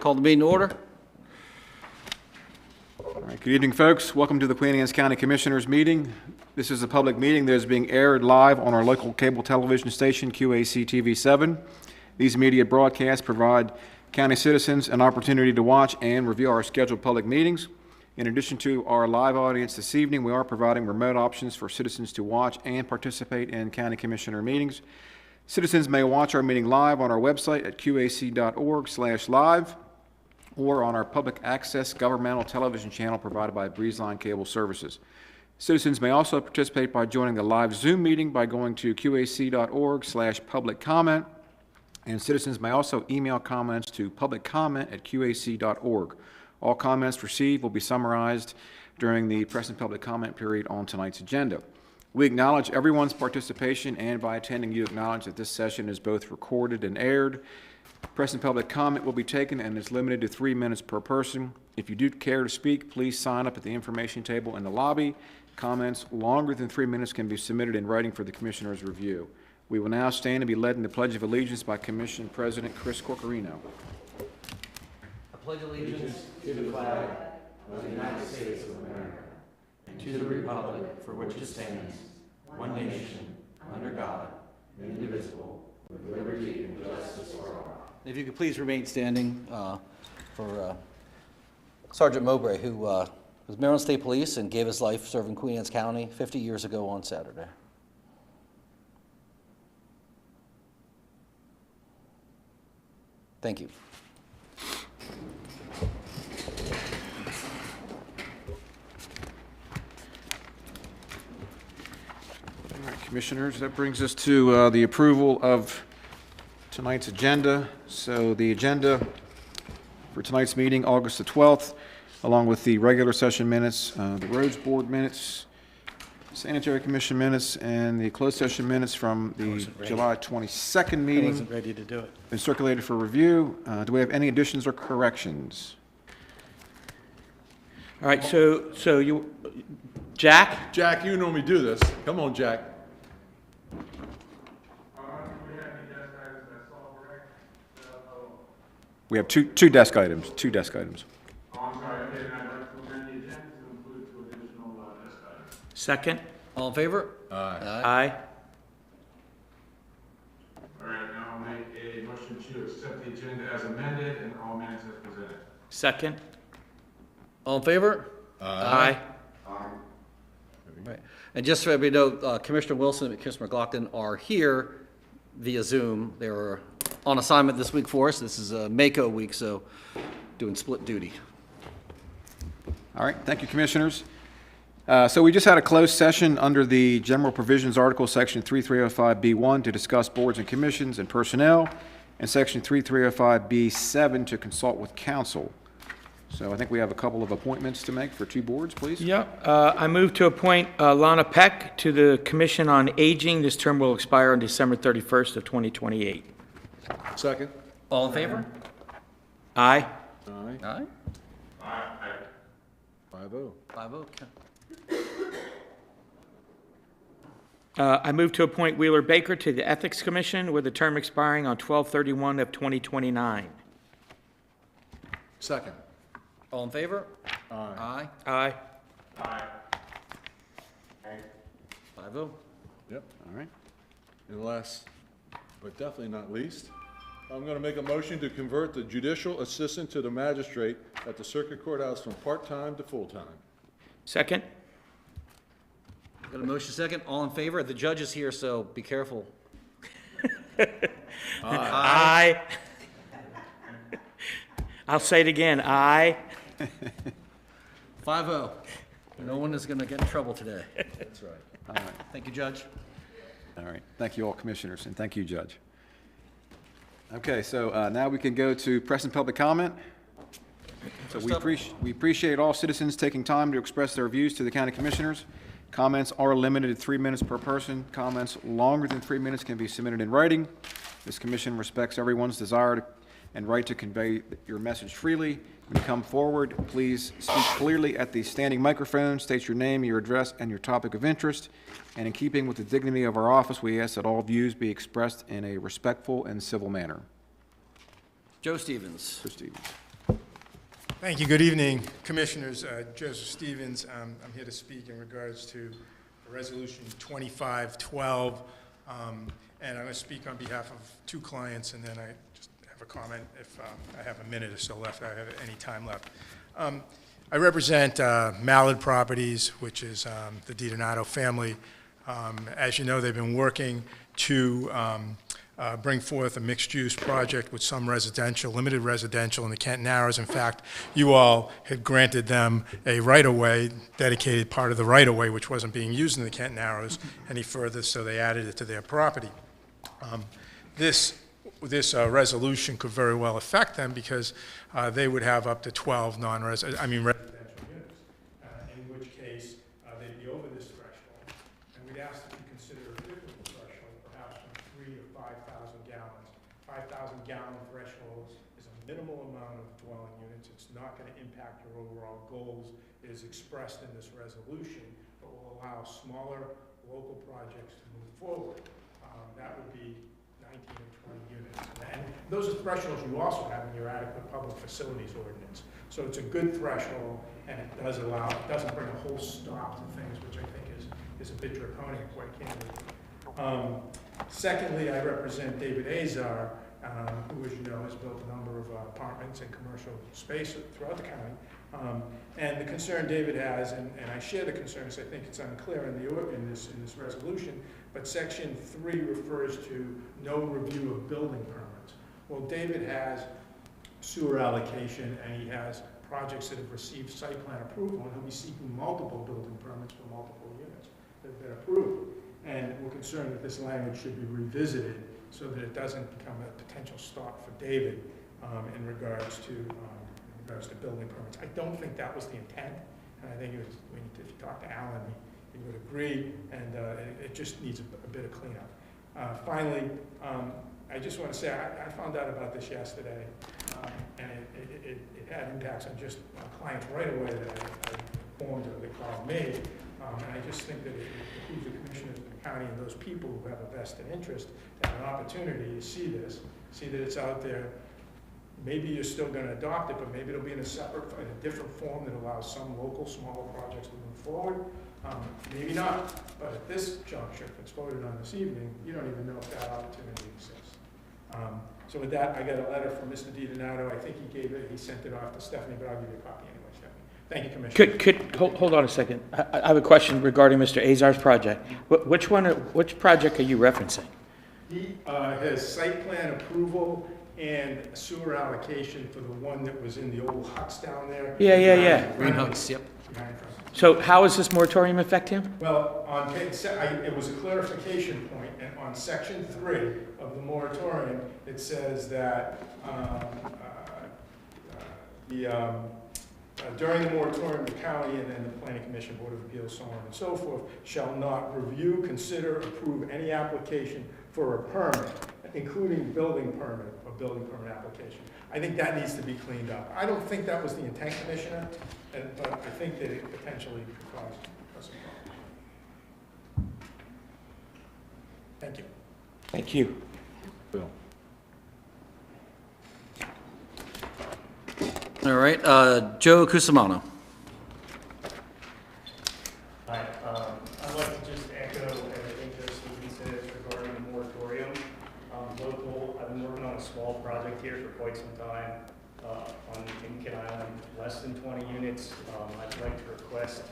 Call the meeting to order. All right, good evening, folks. Welcome to the Queen Anne's County Commissioners meeting. This is a public meeting that is being aired live on our local cable television station, QACTV 7. These media broadcasts provide county citizens an opportunity to watch and review our scheduled public meetings. In addition to our live audience this evening, we are providing remote options for citizens to watch and participate in county commissioner meetings. Citizens may watch our meeting live on our website at qac.org/live or on our public access governmental television channel provided by Breezeline Cable Services. Citizens may also participate by joining the live Zoom meeting by going to qac.org/public comment, and citizens may also email comments to publiccomment@qac.org. All comments received will be summarized during the press and public comment period on tonight's agenda. We acknowledge everyone's participation, and by attending, you acknowledge that this session is both recorded and aired. Press and public comment will be taken and is limited to 3 minutes per person. If you do care to speak, please sign up at the information table in the lobby. Comments longer than 3 minutes can be submitted in writing for the Commissioner's review. We will now stand and be led in the Pledge of Allegiance by Commission President Chris Corcorino. I pledge allegiance to the flag of the United States of America and to the republic for which it stands, one nation, under God, indivisible, with liberty and justice for all. If you could please remain standing for Sergeant Mowbray, who was Maryland State Police and gave his life serving Queen Anne's County 50 years ago on Saturday. Thank you. All right, Commissioners, that brings us to the approval of tonight's agenda. So the agenda for tonight's meeting, August the 12th, along with the regular session minutes, the Roads Board minutes, Sanitary Commission minutes, and the closed session minutes from the July 22nd meeting. I wasn't ready to do it. Been circulated for review. Do we have any additions or corrections? All right, so you, Jack? Jack, you normally do this. Come on, Jack. We have two desk items. Oh, I'm sorry, okay, and I'd like to amend the agenda to include 2 additional desk items. Second? All in favor? Aye. All right, now I'll make a motion to accept the agenda as amended and all minutes as presented. Second? All in favor? Aye. Right. And just so everybody know, Commissioner Wilson and Commissioner McLaughlin are here via Zoom. They were on assignment this week for us. This is a Mako week, so doing split duty. All right, thank you, Commissioners. So we just had a closed session under the General Provisions Article, Section 3305B1, to discuss boards and commissions and personnel, and Section 3305B7 to consult with counsel. So I think we have a couple of appointments to make for 2 boards, please. Yep. I move to appoint Lana Peck to the Commission on Aging. This term will expire on December 31st of 2028. Second. All in favor? Aye. Aye. Aye. 5-0. 5-0. I move to appoint Wheeler Baker to the Ethics Commission with a term expiring on 12/31 of 2029. Second. All in favor? Aye. Aye. Aye. 5-0. Yep. All right. And last, but definitely not least, I'm going to make a motion to convert the judicial assistant to the magistrate at the circuit courthouse from part-time to full-time. Second? Got a motion second. All in favor? The judge is here, so be careful. Aye. I'll say it again. Aye. 5-0. No one is going to get in trouble today. That's right. All right. Thank you, Judge. All right. Thank you all, Commissioners, and thank you, Judge. Okay, so now we can go to press and public comment. So we appreciate all citizens taking time to express their views to the County Commissioners. Comments are limited to 3 minutes per person. Comments longer than 3 minutes can be submitted in writing. This commission respects everyone's desire and right to convey your message freely. When you come forward, please speak clearly at the standing microphone, state your name, your address, and your topic of interest. And in keeping with the dignity of our office, we ask that all views be expressed in a respectful and civil manner. Joe Stevens. Mr. Stevens. Thank you. Good evening, Commissioners. Joseph Stevens. I'm here to speak in regards to Resolution 2512. And I'm going to speak on behalf of two clients, and then I just have a comment if I have a minute or so left, I have any time left. I represent Mallard Properties, which is the DiDonato family. As you know, they've been working to bring forth a mixed-use project with some residential, limited residential in the Kent Narrows. In fact, you all had granted them a right-of-way, dedicated part of the right-of-way, which wasn't being used in the Kent Narrows any further, so they added it to their property. This resolution could very well affect them because they would have up to 12 residential units, in which case they'd be over this threshold. And we'd ask that you consider a different threshold, perhaps from 3,000 to 5,000 gallons. 5,000 gallon threshold is a minimal amount of dwelling units. It's not going to impact your overall goals. It is expressed in this resolution, but will allow smaller local projects to move forward. That would be 19 or 20 units. And those are thresholds you also have in your adequate public facilities ordinance. So it's a good threshold, and it does allow, it doesn't bring a whole stop to things, which I think is a bit draconian, quite candidly. Secondly, I represent David Azar, who, as you know, has built a number of apartments and commercial space throughout the county. And the concern David has, and I share the concerns, I think it's unclear in this resolution, but Section 3 refers to no review of building permits. Well, David has sewer allocation, and he has projects that have received site plan approval, and he'll be seeking multiple building permits for multiple units that have been approved. And we're concerned that this language should be revisited so that it doesn't become a potential stop for David in regards to building permits. I don't think that was the intent, and I think it was, if you talk to Alan, he would agree, and it just needs a bit of cleanup. Finally, I just want to say I found out about this yesterday, and it had impacts on just clients right away that I informed or they called me, and I just think that it behooves the commissioners of the county and those people who have a vested interest to have an opportunity to see this, see that it's out there. Maybe you're still going to adopt it, but maybe it'll be in a different form that allows some local, smaller projects to move forward. Maybe not, but at this juncture, if it's voted on this evening, you don't even know if that opportunity exists. So with that, I got a letter from Mr. DiDonato. I think he sent it off to Stephanie, but I'll give you a copy anyway, Stephanie. Thank you, Commissioner. Hold on a second. I have a question regarding Mr. Azar's project. Which project are you referencing? He has site plan approval and sewer allocation for the one that was in the old huts down there. Yeah. Green Hooks, yep. So how does this moratorium affect him? Well, on page, it was a clarification point, and on section 3 of the moratorium, it says that during the moratorium, the county and then the Planning Commission, Board of Appeals, so on and so forth, shall not review, consider, approve any application for a permit, including building permit or building permit application. I think that needs to be cleaned up. I don't think that was the intent, Commissioner, but I think that it potentially could cause us a problem. Thank you. Thank you. Bill. All right, Joe Cusimano. Hi, I'd like to just echo everything Joe Stevens said regarding the moratorium. Local, I've been working on a small project here for quite some time in Kent Island, less than 20 units. I'd like to request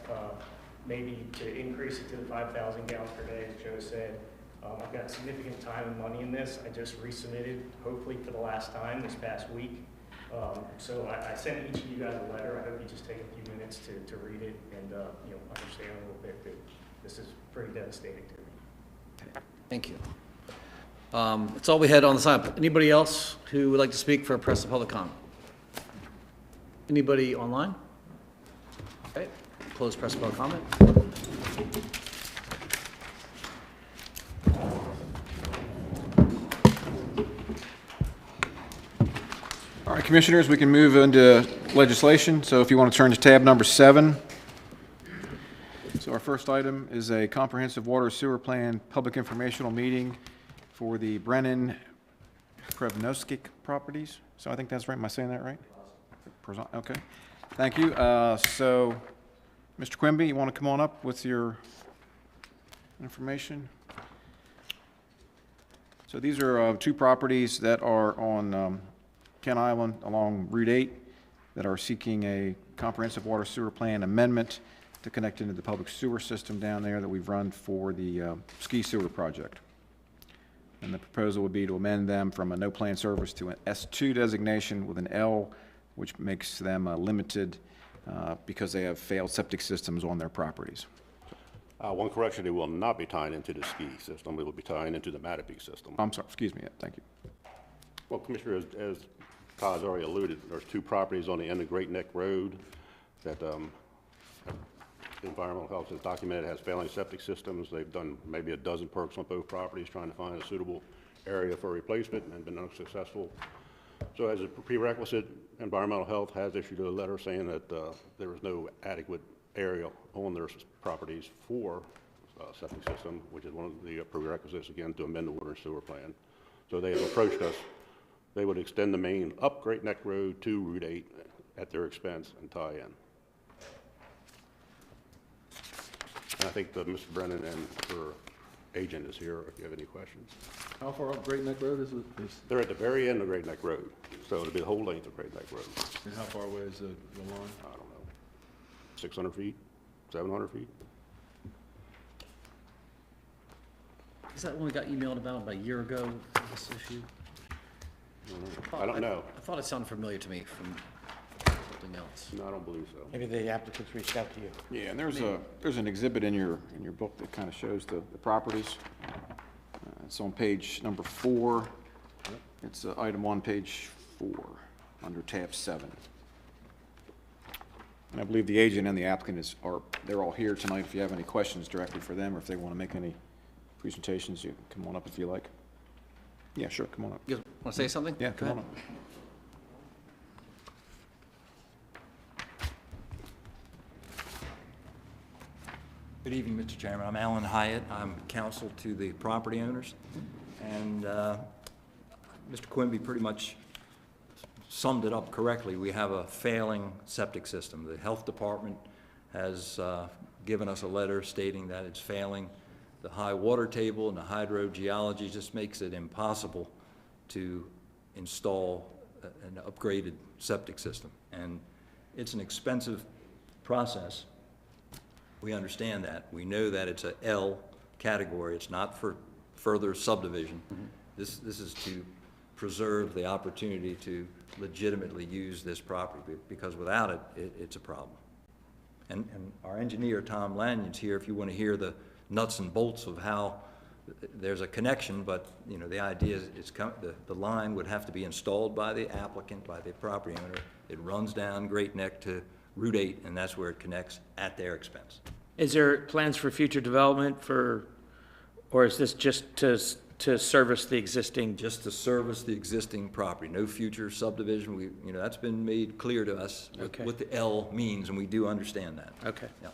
maybe to increase it to the 5,000 gallons per day, as Joe said. I've got significant time and money in this. I just resubmitted, hopefully for the last time this past week. So I sent each of you guys a letter. I hope you just take a few minutes to read it and understand a little bit that this is pretty devastating to me. Thank you. That's all we had on the side. Anybody else who would like to speak for press and public comment? Anybody online? Okay, close press and public comment. All right, Commissioners, we can move into legislation. So if you want to turn to tab number 7. So our first item is a comprehensive water sewer plan public informational meeting for the Brennan Prevnoskic properties. So I think that's right. Am I saying that right? Okay, thank you. So, Mr. Quimby, you want to come on up with your information? So these are two properties that are on Kent Island along Route 8 that are seeking a comprehensive water sewer plan amendment to connect into the public sewer system down there that we've run for the ski sewer project. And the proposal would be to amend them from a no plan service to an S2 designation with an L, which makes them limited because they have failed septic systems on their properties. One correction, it will not be tying into the ski system. It will be tying into the Mattapique system. I'm sorry, excuse me, thank you. Well, Commissioner, as Todd's already alluded, there's two properties on the end of Great Neck Road that environmental health has documented has failing septic systems. They've done maybe a dozen perks on both properties trying to find a suitable area for replacement and been unsuccessful. So as a prerequisite, environmental health has issued a letter saying that there is no adequate area on their properties for septic system, which is one of the prerequisites, again, to amend the water and sewer plan. So they have approached us. They would extend the main up Great Neck Road to Route 8 at their expense and tie in. And I think that Mr. Brennan and her agent is here if you have any questions. How far up Great Neck Road is it? They're at the very end of Great Neck Road, so it'll be the whole length of Great Neck Road. And how far away is the line? I don't know, 600 feet, 700 feet? Is that when we got emailed about a year ago, this issue? I don't know. I thought it sounded familiar to me from something else. No, I don't believe so. Maybe the applicants reached out to you. Yeah, and there's an exhibit in your book that kind of shows the properties. It's on page number 4. It's item 1, page 4, under tab 7. And I believe the agent and the applicant they're all here tonight. If you have any questions directly for them, or if they want to make any presentations, you can come on up if you like. Yeah, sure, come on up. You want to say something? Yeah, Go come on ahead. up. Good evening, Mr. Chairman. I'm Alan Hyatt. I'm counsel to the property owners. And Mr. Quimby pretty much summed it up correctly. We have a failing septic system. The health department has given us a letter stating that it's failing. The high water table and the hydrogeology just makes it impossible to install an upgraded septic system. And it's an expensive process. We understand that. We know that it's a L category. It's not for further subdivision. This is to preserve the opportunity to legitimately use this property, because without it, it's a problem. And our engineer, Tom Lanyon's here, if you want to hear the nuts and bolts of how there's a connection, but you know, the idea is the line would have to be installed by the applicant, by the property owner. It runs down Great Neck to Route 8, and that's where it connects at their expense. Is there plans for future development or is this just to service the existing? Just to service the existing property, no future subdivision. That's been made clear to us Okay. what the L means, and we do understand that. Okay. Yeah.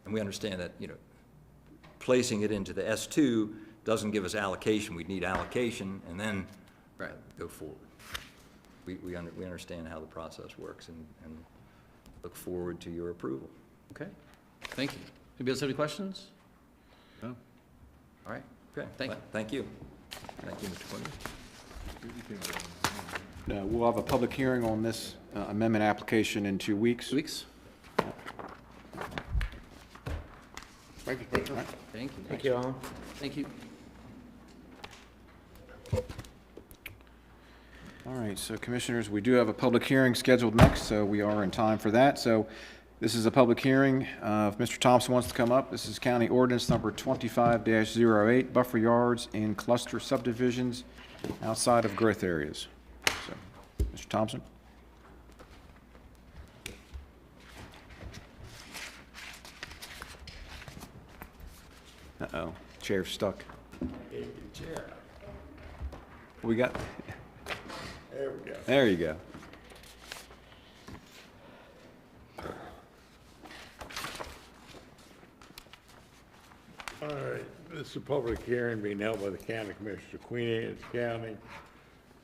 And we understand that, placing it into the S2 doesn't give us allocation. We'd need allocation and then go forward. We understand how the process works and look forward to your approval. Okay, thank you. Anybody else have any questions? No. All right, Okay. Thank you. Thank you. Thank you, Mr. Quimby. We'll have a public hearing on this amendment application in 2 weeks. 2 weeks? Thank you, Commissioner. Thank you. Thank you, Alan. Thank you. All right, so Commissioners, we do have a public hearing scheduled next, so we are in time for that. So this is a public hearing. If Mr. Thompson wants to come up, this is County Ordinance Number 25-08, buffer yards in cluster subdivisions outside of growth areas. So, Mr. Thompson? Uh-oh, chair's stuck. Chair. We got, There we go. there you go. All right, this is a public hearing being held by the County Commissioners of Queen Anne's County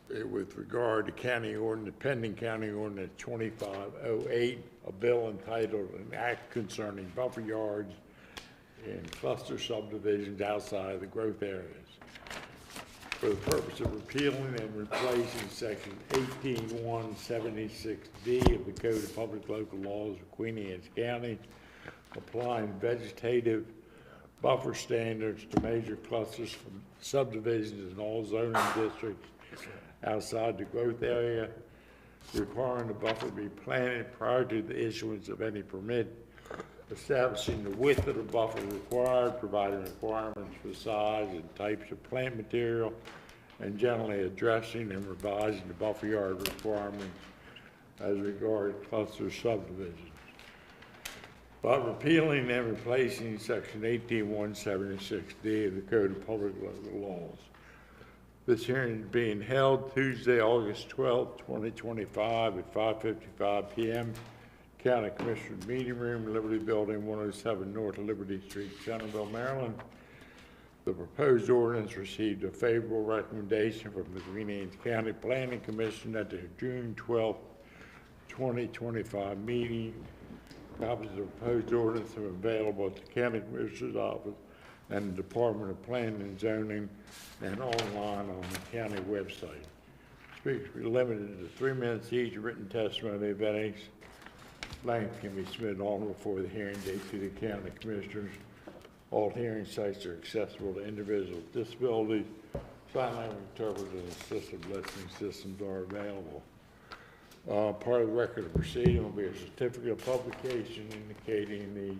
with regard to county ordinance, pending county ordinance 2508, a bill entitled An Act Concerning Buffer Yards in Cluster Subdivisions Outside of the Growth Areas, for the purpose of repealing and replacing section 18176D of the Code of Public Local Laws of Queen Anne's County, applying vegetative buffer standards to major clusters from subdivisions in all zoning districts outside the growth area, requiring the buffer be planted prior to the issuance of any permit, establishing the width of the buffer required, providing requirements for size and types of plant material, and generally addressing and revising the buffer yard requirements as regards cluster subdivisions. By repealing and replacing section 18176D of the Code of Public Local Laws. This hearing is being held Tuesday, August 12, 2025 at 5:55 p.m. County Commissioner Meeting Room, Liberty Building, 107 North Liberty Street, Centerville, Maryland. The proposed ordinance received a favorable recommendation from the Queen Anne's County Planning Commission at their June 12, 2025 meeting. Copies of the proposed ordinance are available at the County Commissioner's office and the Department of Planning and Zoning and online on the county website. Speakers will be limited to 3 minutes each. Written testimony of any length can be submitted on before the hearing date to the County Commissioners. All hearing sites are accessible to individuals with disabilities. Sign language interpreters and assistive listening systems are available. Part of the record of proceeding will be a certificate of publication indicating the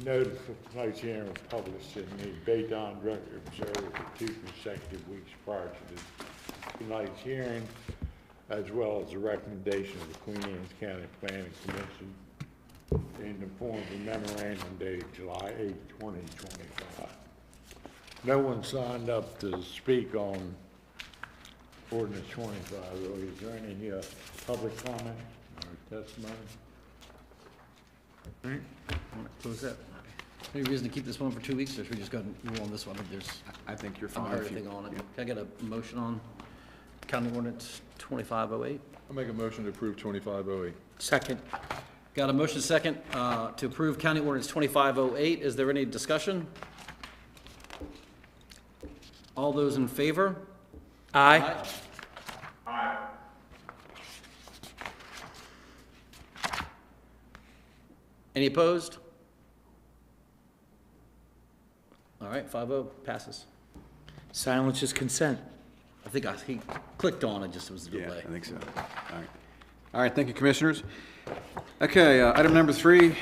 notice of tonight's hearing was published in the Baytown Record Observer for 2 consecutive weeks prior to tonight's hearing, as well as the recommendation of the Queen Anne's County Planning Commission in the form of a memorandum dated July 8, 2025. No one signed up to speak on ordinance 25. Is there any public comment or testimony? Close that. Any reason to keep this one for 2 weeks, or should we just go and move on this one? There's, I think you're I fine. don't have anything on it. Can I get a motion on County Ordinance 2508? I'll make a motion to approve 2508. Second. Got a motion second to approve County Ordinance 2508. Is there any discussion? All those in favor? Aye. Any opposed? All right, 5-0, passes. Silence is consent. I think he clicked on it, just was a Yeah, delay. I think so. All right. All right, thank you, Commissioners. Okay, item number 3,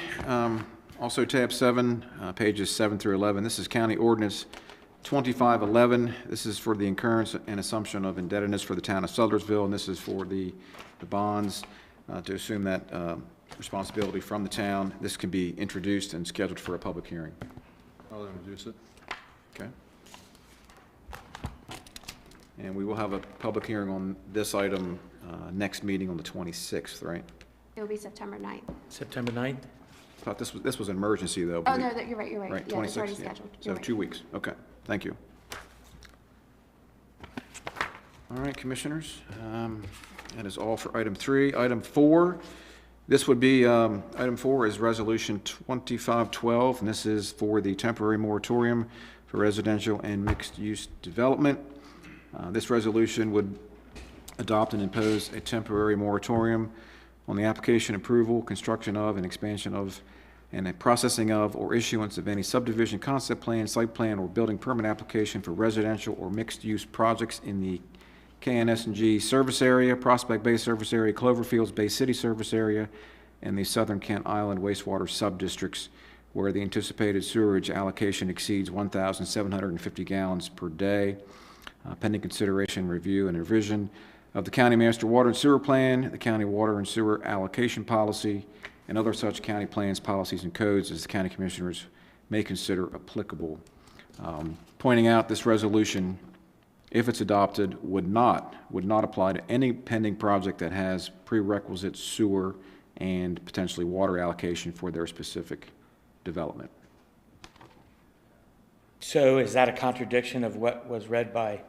also tab 7, pages 7 through 11. This is County Ordinance 2511. This is for the incurrence and assumption of indebtedness for the town of Sudlersville, and this is for the bonds to assume that responsibility from the town. This can be introduced and scheduled for a public hearing. I'll introduce it. Okay. And we will have a public hearing on this item next meeting on the 26th, right? It will be September 9th. September 9th? I thought this was an emergency, though. Oh, no, you're right, you're right. Right, Yeah, it's already 26th, yeah. scheduled. So You're right. 2 weeks, okay, thank you. All right, Commissioners, that is all for item 3. Item 4, this would be, item 4 is Resolution 2512, and this is for the temporary moratorium for residential and mixed-use development. This resolution would adopt and impose a temporary moratorium on the application, approval, construction of, and expansion of, and a processing of, or issuance of any subdivision concept plan, site plan, or building permit application for residential or mixed-use projects in the KNS&G service area, Prospect Bay service area, Cloverfields Bay City service area, and the Southern Kent Island wastewater subdistricts where the anticipated sewerage allocation exceeds 1,750 gallons per day. Pending consideration, review, and revision of the County Master Water and Sewer Plan, the County Water and Sewer Allocation Policy, and other such county plans, policies, and codes as the County Commissioners may consider applicable. Pointing out this resolution, if it's adopted, would not apply to any pending project that has prerequisite sewer and potentially water allocation for their specific development. So is that a contradiction of what was read by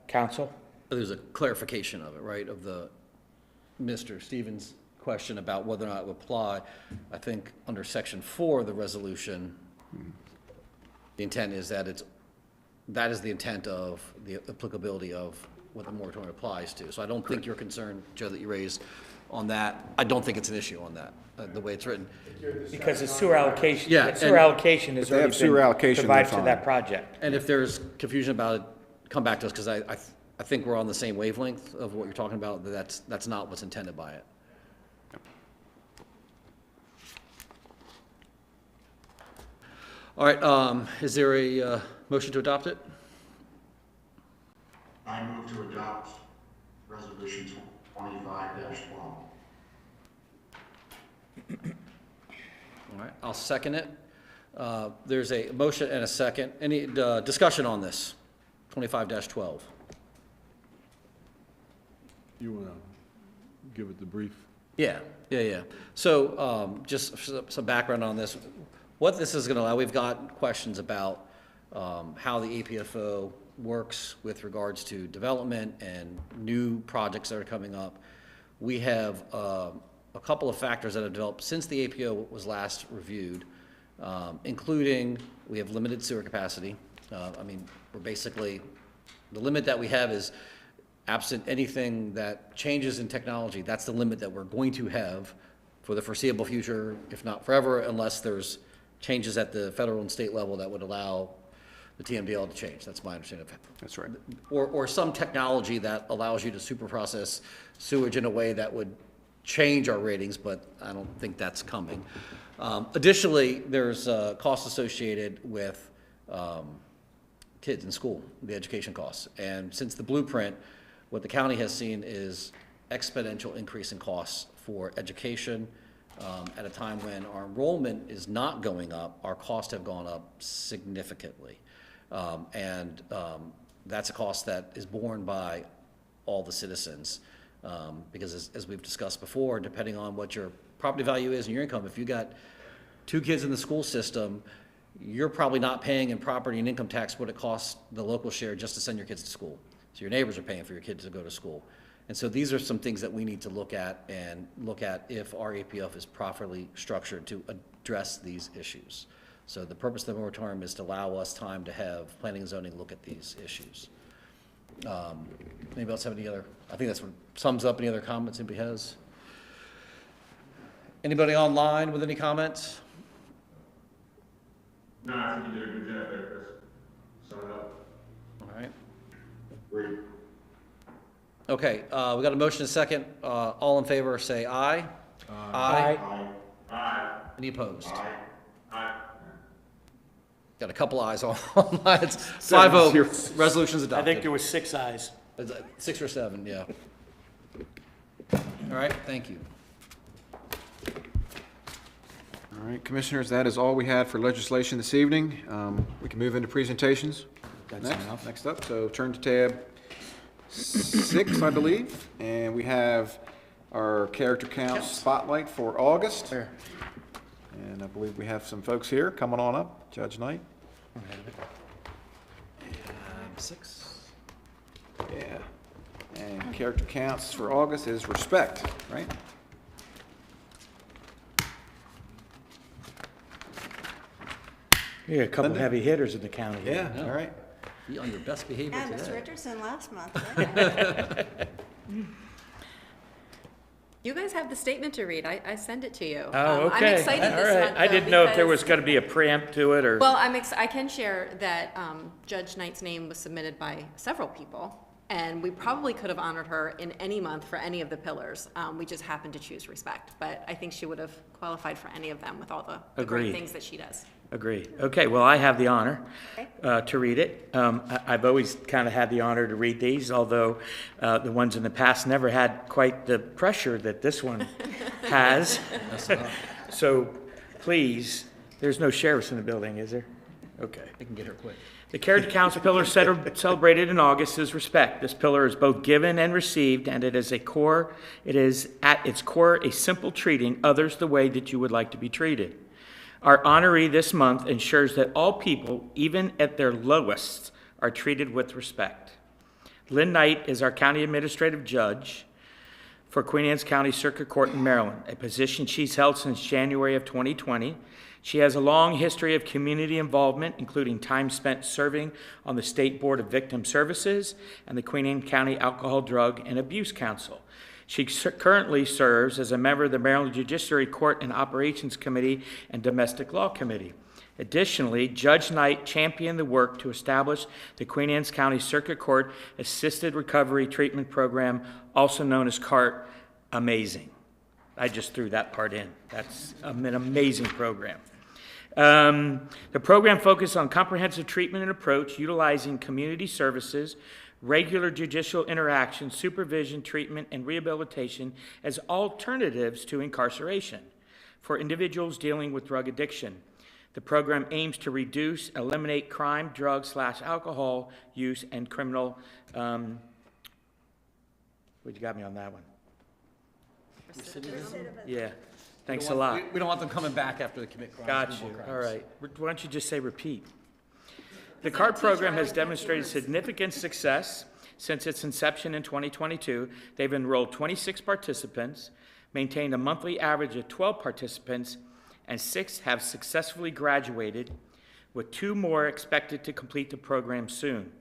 Counsel? There's a clarification of it, right, of the Mr. Stevens' question about whether or not it would apply. I think under section 4 of the resolution, the intent is that that is the intent of the applicability of what the moratorium applies to. So I don't think your concern, Joe, that you raised on that, I don't think it's an issue on that, the way it's written. Because the sewer allocation, Yeah, the sewer and- allocation has If they have already sewer been allocation, they're provided to fine. that project. And if there's confusion about it, come back to us, because I think we're on the same wavelength of what you're talking about, that's not what's intended by it. All right, is there a motion to adopt it? I move to adopt resolution 25-12. All right, I'll second it. There's a motion and a second. Any discussion on this? 25-12. You want to give it the brief? Yeah. So just some background on this. What this is going to allow, we've got questions about how the APFO works with regards to development and new projects that are coming up. We have a couple of factors that have developed since the APO was last reviewed, including we have limited sewer capacity. I mean, we're basically, the limit that we have is absent anything that changes in technology. That's the limit that we're going to have for the foreseeable future, if not forever, unless there's changes at the federal and state level that would allow the TMDL to change. That's my understanding of it. That's right. Or some technology that allows you to super process sewage in a way that would change our ratings, but I don't think that's coming. Additionally, there's costs associated with kids in school, the education costs. And since the blueprint, what the county has seen is exponential increase in costs for education. At a time when our enrollment is not going up, our costs have gone up significantly. That's a cost that is borne by all the citizens. Because as we've discussed before, depending on what your property value is and your income, if you got 2 kids in the school system, you're probably not paying in property and income tax what it costs the local share just to send your kids to school. So your neighbors are paying for your kids to go to school. And so these are some things that we need to look at if our APF is properly structured to address these issues. So the purpose of the moratorium is to allow us time to have planning and zoning look at these issues. Anybody else have any other, I think that's what sums up any other comments anybody has? Anybody online with any comments? No, I think you did a good job there, Chris. Sum it up. All right. Agree. Okay, we got a motion and a second. All in favor, say aye. Aye. Aye. Aye. Any opposed? Aye. Aye. Got a couple ayes online. It's 5-0, resolution's I adopted. think there was 6 ayes. 6 or 7, yeah. All right, thank you. All right, Commissioners, that is all we had for legislation this evening. We can move into presentations. Next up, so turn to tab 6, I believe, and we have our character count spotlight for August. And I believe we have some folks here coming on up. Judge Knight. 6. Yeah. And character counts for August is respect, right? Yeah, a couple Linda? heavy hitters in the county. Yeah, all right. Be on your best behavior Yeah, Mr. today. Richardson last month. You guys have the statement to read. I send it to you. Oh, okay. I'm excited All this right. month, I though, didn't know if there was because- going to be a preempt to it or. Well, I can share that Judge Knight's name was submitted by several people, and we probably could have honored her in any month for any of the pillars. We just happened to choose respect, but I think she would have qualified for any of them with all the great Agreed. things that she does. Agree. Okay, well, I have the honor Okay. to read it. I've always kind of had the honor to read these, although the ones in the past never had quite the pressure that this one has. So please, there's no sheriffs in the building, is there? Okay. I can get her quick. The Character Council pillar celebrated in August is respect. This pillar is both given and received, and it is at its core a simple treating others the way that you would like to be treated. Our honoree this month ensures that all people, even at their lowest, are treated with respect. Lynn Knight is our County Administrative Judge for Queen Anne's County Circuit Court in Maryland, a position she's held since January of 2020. She has a long history of community involvement, including time spent serving on the State Board of Victim Services and the Queen Anne County Alcohol, Drug, and Abuse Council. She currently serves as a member of the Maryland Judiciary Court and Operations Committee and Domestic Law Committee. Additionally, Judge Knight championed the work to establish the Queen Anne's County Circuit Court Assisted Recovery Treatment Program, also known as CART. Amazing. I just threw that part in. That's an amazing program. The program focuses on comprehensive treatment and approach, utilizing community services, regular judicial interaction, supervision, treatment, and rehabilitation as alternatives to incarceration for individuals dealing with drug addiction. The program aims to reduce, eliminate crime, drug/alcohol use, and criminal. What you got me on that one? Yeah. Thanks a lot. We don't want them coming back after they commit crimes. Got you. All right. Why don't you just say repeat? The CART program has demonstrated significant success since its inception in 2022. They've enrolled 26 participants, maintained a monthly average of 12 participants, and 6 have successfully graduated, with 2 more expected to complete the program soon.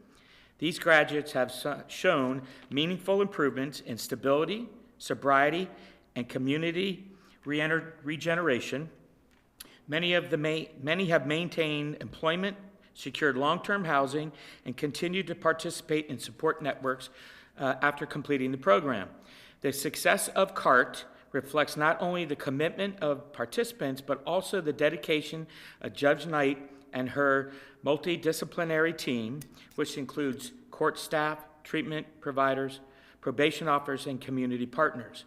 These graduates have shown meaningful improvements in stability, sobriety, and community regeneration. Many have maintained employment, secured long-term housing, and continue to participate in support networks after completing the program. The success of CART reflects not only the commitment of participants, but also the dedication of Judge Knight and her multidisciplinary team, which includes court staff, treatment providers, probation officers, and community partners.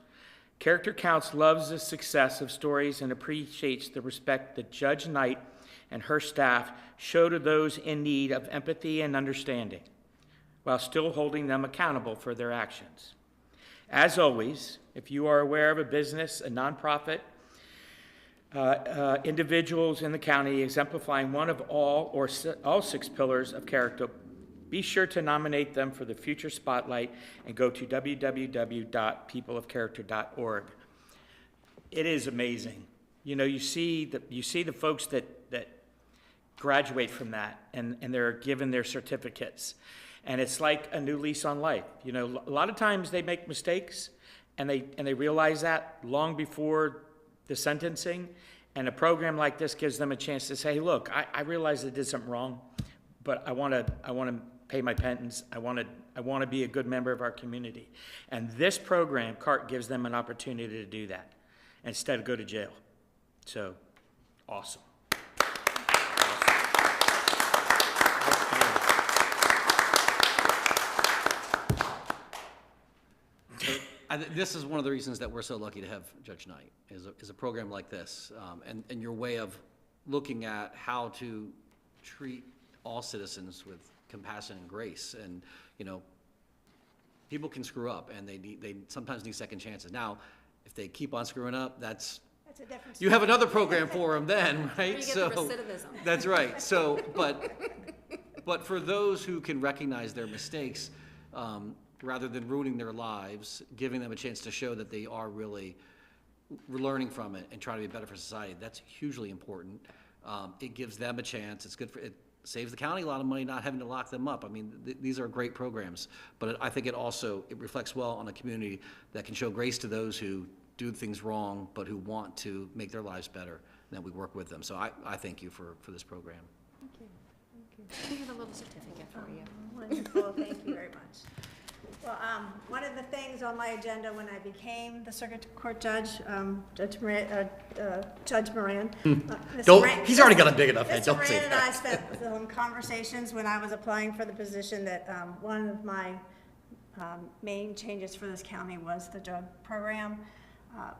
Character Counts loves the success of stories and appreciates the respect that Judge Knight and her staff show to those in need of empathy and understanding, while still holding them accountable for their actions. As always, if you are aware of a business, a nonprofit, individuals in the county exemplifying one of all or all 6 pillars of character, be sure to nominate them for the future spotlight and go to www.peopleofcharacter.org. It is amazing. You know, you see the folks that graduate from that and they're given their certificates. And it's like a new lease on life. You know, a lot of times they make mistakes and they realize that long before the sentencing. And a program like this gives them a chance to say, hey, look, I realize I did something wrong, but I want to pay my penance. I want to be a good member of our community. And this program, CART, gives them an opportunity to do that instead of go to jail. So, awesome. This is one of the reasons that we're so lucky to have Judge Knight, is a program like this, and your way of looking at how to treat all citizens with compassion and grace. And, you know, people can screw up, and they sometimes need second chances. Now, if they keep on screwing up, that's a different story. You have another program for them then, right? You get the recidivism. That's right. So, but for those who can recognize their mistakes, rather than ruining their lives, giving them a chance to show that they are really learning from it and trying to be better for society, that's hugely important. It gives them a chance. It's good for it. Saves the county a lot of money not having to lock them up. I mean, these are great programs, but I think it reflects well on a community that can show grace to those who do things wrong, but who want to make their lives better, and that we work with them. So I thank you for this program. Thank you. Thank you. We have a little certificate for you. Wonderful, thank you very much. Well, one of the things on my agenda when I became the Circuit Court Judge, Judge Moran, He's already got a big enough head, don't say Moran and I spent some conversations when I was applying for the position that one of my main changes for this county was the drug program,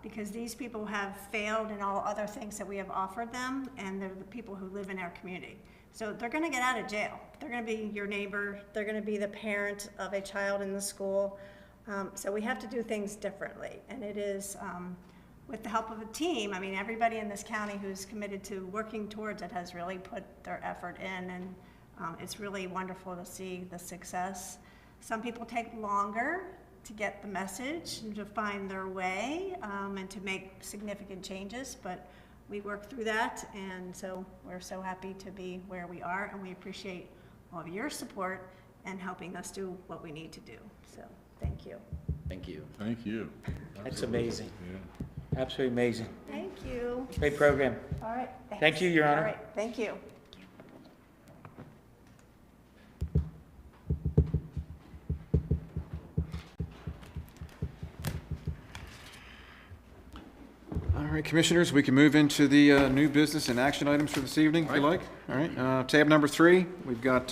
because these people have failed in all other things that we have offered them, and they're the people who live in our community. So they're going to get out of jail. They're going to be your neighbor. They're going to be the parent of a child in the school. So we have to do things differently. And it is, with the help of a team, I mean, everybody in this county who's committed to working towards it has really put their effort in. And it's really wonderful to see the success. Some people take longer to get the message and to find their way and to make significant changes, but we work through that, and so we're so happy to be where we are, and we appreciate all of your support and helping us do what we need to do. So thank you. Thank you. Thank you. That's amazing. Yeah. Absolutely amazing. Thank you. Great program. All right. Thanks. Thank you, Your Honor. All right. Thank you. All right, Commissioners, we can move into the new business and action items for this evening, if you like. All right, tab number 3, we've got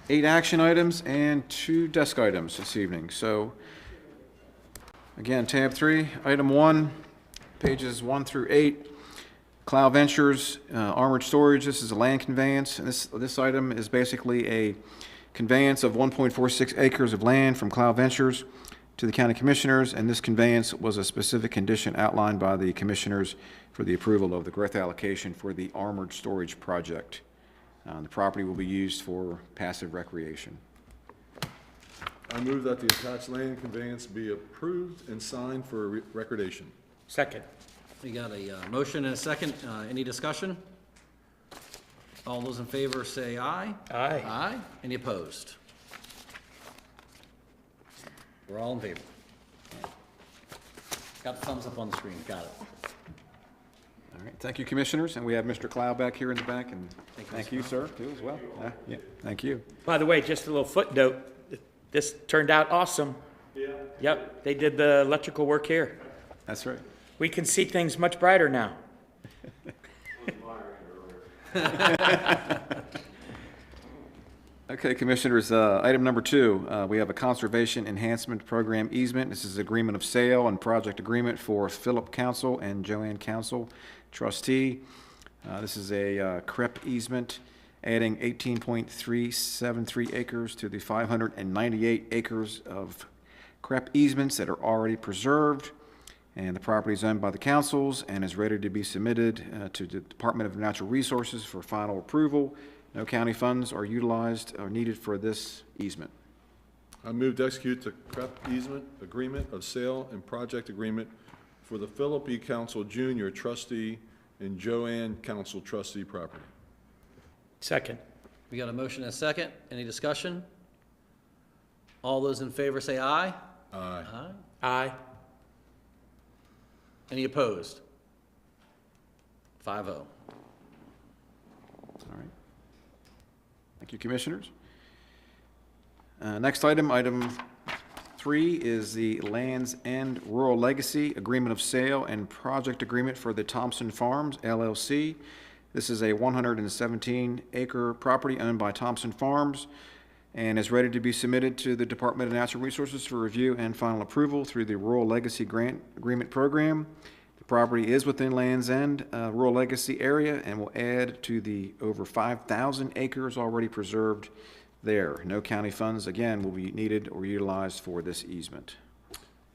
8 action items and 2 desk items this evening. So, again, tab 3, item 1, pages 1 through 8, Cloud Ventures, armored storage. This is a land conveyance. And this item is basically a conveyance of 1.46 acres of land from Cloud Ventures to the county commissioners, and this conveyance was a specific condition outlined by the commissioners for the approval of the growth allocation for the armored storage project. The property will be used for passive recreation. I move that the attached land conveyance be approved and signed for recordation. Second. We got a motion and a second. Any discussion? All those in favor say aye. Aye. Aye. Any opposed? We're all in favor. Got the thumbs up on the screen. Got it. All right, thank you, Commissioners, and we have Mr. Clow back here in the back, and Thank you, thank Mr. you, sir, too, as well. Yeah, thank you. By the way, just a little footnote. This turned out awesome. Yeah. Yep, they did the electrical work here. That's right. We can see things much brighter now. Okay, Commissioners, item number 2, we have a conservation enhancement program easement. This is agreement of sale and project agreement for Philip Council and Joanne Council, trustee. This is a CREP easement, adding 18.373 acres to the 598 acres of CREP easements that are already preserved. And the property is owned by the councils and is ready to be submitted to the Department of Natural Resources for final approval. No county funds are utilized or needed for this easement. I move to execute the CREP easement agreement of sale and project agreement for the Philip E. Council Jr. trustee and Joanne Council trustee property. Second. We got a motion and a second. Any discussion? All those in favor say aye. Aye. Aye. Aye. Any opposed? 5-0. All right. Thank you, Commissioners. Next item, item 3, is the Lands End Rural Legacy Agreement of Sale and Project Agreement for the Thompson Farms, LLC. This is a 117-acre property owned by Thompson Farms and is ready to be submitted to the Department of Natural Resources for review and final approval through the Rural Legacy Grant Agreement Program. The property is within Land's End Rural Legacy area and will add to the over 5,000 acres already preserved there. No county funds, again, will be needed or utilized for this easement.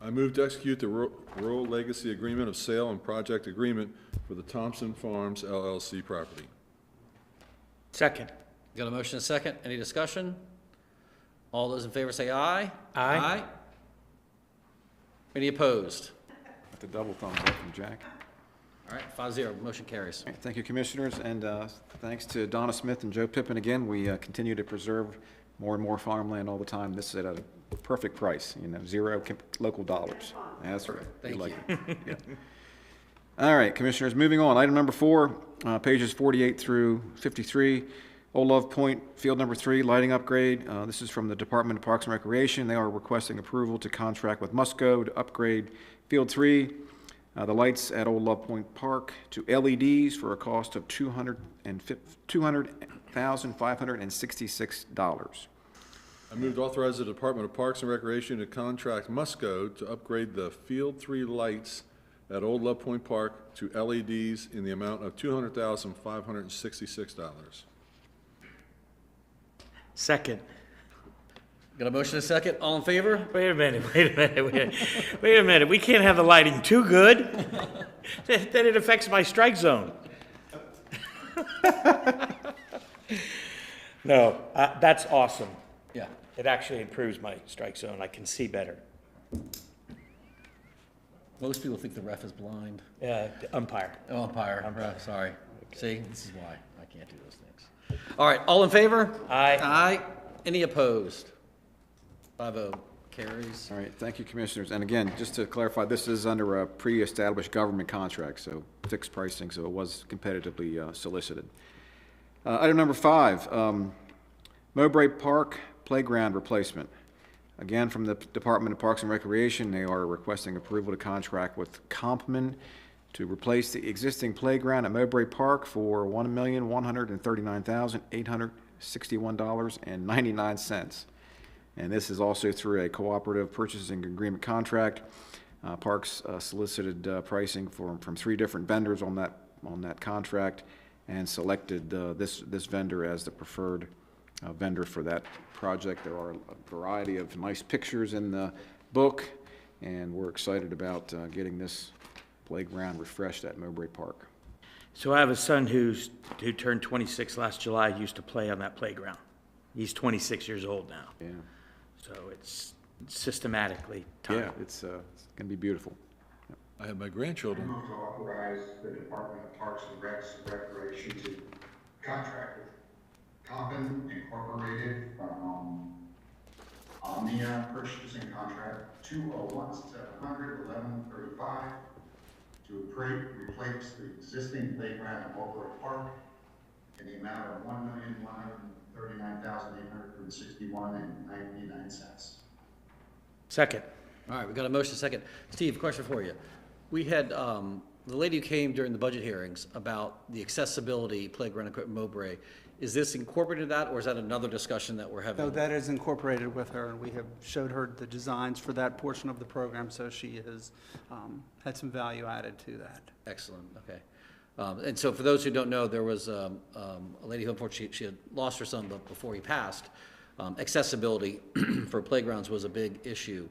I move to execute the Rural Legacy Agreement of Sale and Project Agreement for the Thompson Farms LLC property. Second. Got a motion and a second. Any discussion? All those in favor say aye. Aye. Any opposed? With the double thumbs up from Jack. All right, 5-0. Motion carries. All right, thank you, Commissioners, and thanks to Donna Smith and Joe Pippin again. We continue to preserve more and more farmland all the time. This is at a perfect price, you know, zero local dollars. That's right. Thank like it. Yeah. All right, Commissioners, moving on. Item number 4, pages 48 through 53. Old Love Point, Field Number 3, lighting upgrade. This is from the Department of Parks and Recreation. They are requesting approval to contract with Musco to upgrade Field 3, the lights at Old Love Point Park to LEDs for a cost of $200,566. I move to authorize the Department of Parks and Recreation to contract Musco to upgrade the Field 3 lights at Old Love Point Park to LEDs in the amount of $200,566. Second. Got a motion and a second. All in favor? Wait a minute. Wait a minute. We can't have the lighting too good. Then it affects my strike zone. No, that's awesome. Yeah. It actually improves my strike zone. I can see better. Most people think the ref is blind. The umpire. Oh, umpire, Umpire. sorry. See, this is why I can't do those things. All right, all in favor? Aye. Aye. Any opposed? 5-0, carries. All right, thank you, Commissioners. And again, just to clarify, this is under a pre-established government contract, so fixed pricing, so it was competitively solicited. Item number 5, Mowbray Park Playground Replacement. Again, from the Department of Parks and Recreation, they are requesting approval to contract with Compman to replace the existing playground at Mowbray Park for $1,139,861.99. And this is also through a cooperative purchasing agreement contract. Parks solicited pricing from 3 different vendors on that contract and selected this vendor as the preferred vendor for that project. There are a variety of nice pictures in the book, and we're excited about getting this playground refreshed at Mowbray Park. So I have a son who turned 26 last July, used to play on that playground. He's 26 years old now. Yeah, So it's systematically timed. yeah, it's going to be beautiful. I have my I grandchildren. move to authorize the Department of Parks and Recreation to contract with Compton Incorporated from Omnia Purchasing Contract 201-700-1135 to replace the existing playground at Mowbray Park in the amount of $1,139,861.99. Second. All right, we got a motion second. Steve, question for you. We had, the lady who came during the budget hearings about the accessibility playground equipment Mowbray. Is this incorporated in that, or is that another discussion that we're having? No, that is incorporated with her, and we have showed her the designs for that portion of the program, so she has had some value added to that. Excellent, okay. And so for those who don't know, there was a lady who unfortunately, she had lost her son before he passed. Accessibility for playgrounds was a big issue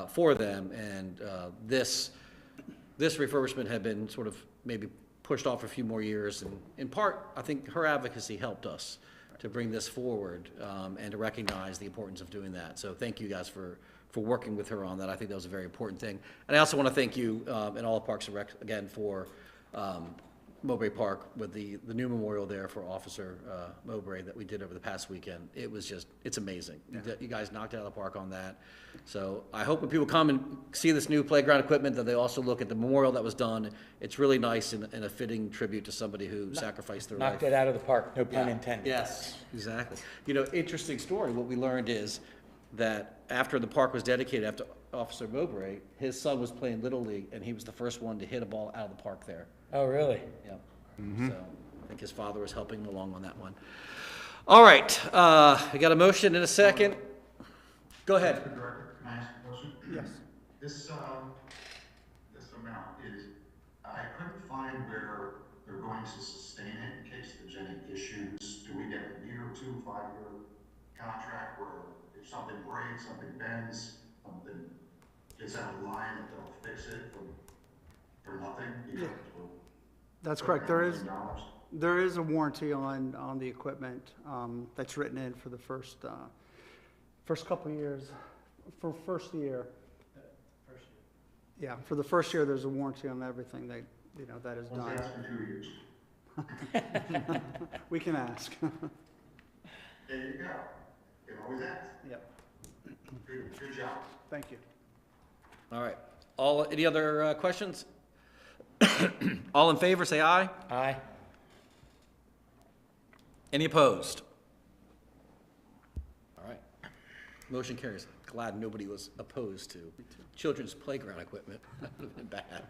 for them, and this refurbishment had been sort of maybe pushed off a few more years, and in part, I think her advocacy helped us to bring this forward and to recognize the importance of doing that. So thank you guys for working with her on that. I think that was a very important thing. And I also want to thank you and all of Parks and Rec again for Mowbray Park with the new memorial there for Officer Mowbray that we did over the past weekend. It was just, it's amazing. You guys knocked it out of the park on that. So I hope when people come and see this new playground equipment that they also look at the memorial that was done. It's really nice and a fitting tribute to somebody who sacrificed their life. Knocked it out of the park, no pun intended. Yes, exactly. You know, interesting story. What we learned is that after the park was dedicated after Officer Mowbray, his son was playing Little League, and he was the first one to hit a ball out of the park there. Oh, really? Yep. So I think his father was helping him along on that one. All right, we got a motion in a second. Go ahead. Mr. Director, can I ask a question? Yes. This amount is, I couldn't find where they're going to sustain it in case there's any issues. Do we get a year, 2, 5-year contract where if something breaks, something bends, something gets out of line, that they'll fix it for nothing? Yeah. That's correct. There is a warranty on the equipment that's written in for the first couple of years. For first year. Yeah, for the first year, there's a warranty on everything that is done. Let's ask for 2 years. We can ask. There you go. You can always ask. Yep. Good job. Thank you. All right. Any other questions? All in favor, say aye. Aye. Any opposed? All right. Motion carries. Glad nobody was opposed to children's playground equipment. That would have been bad.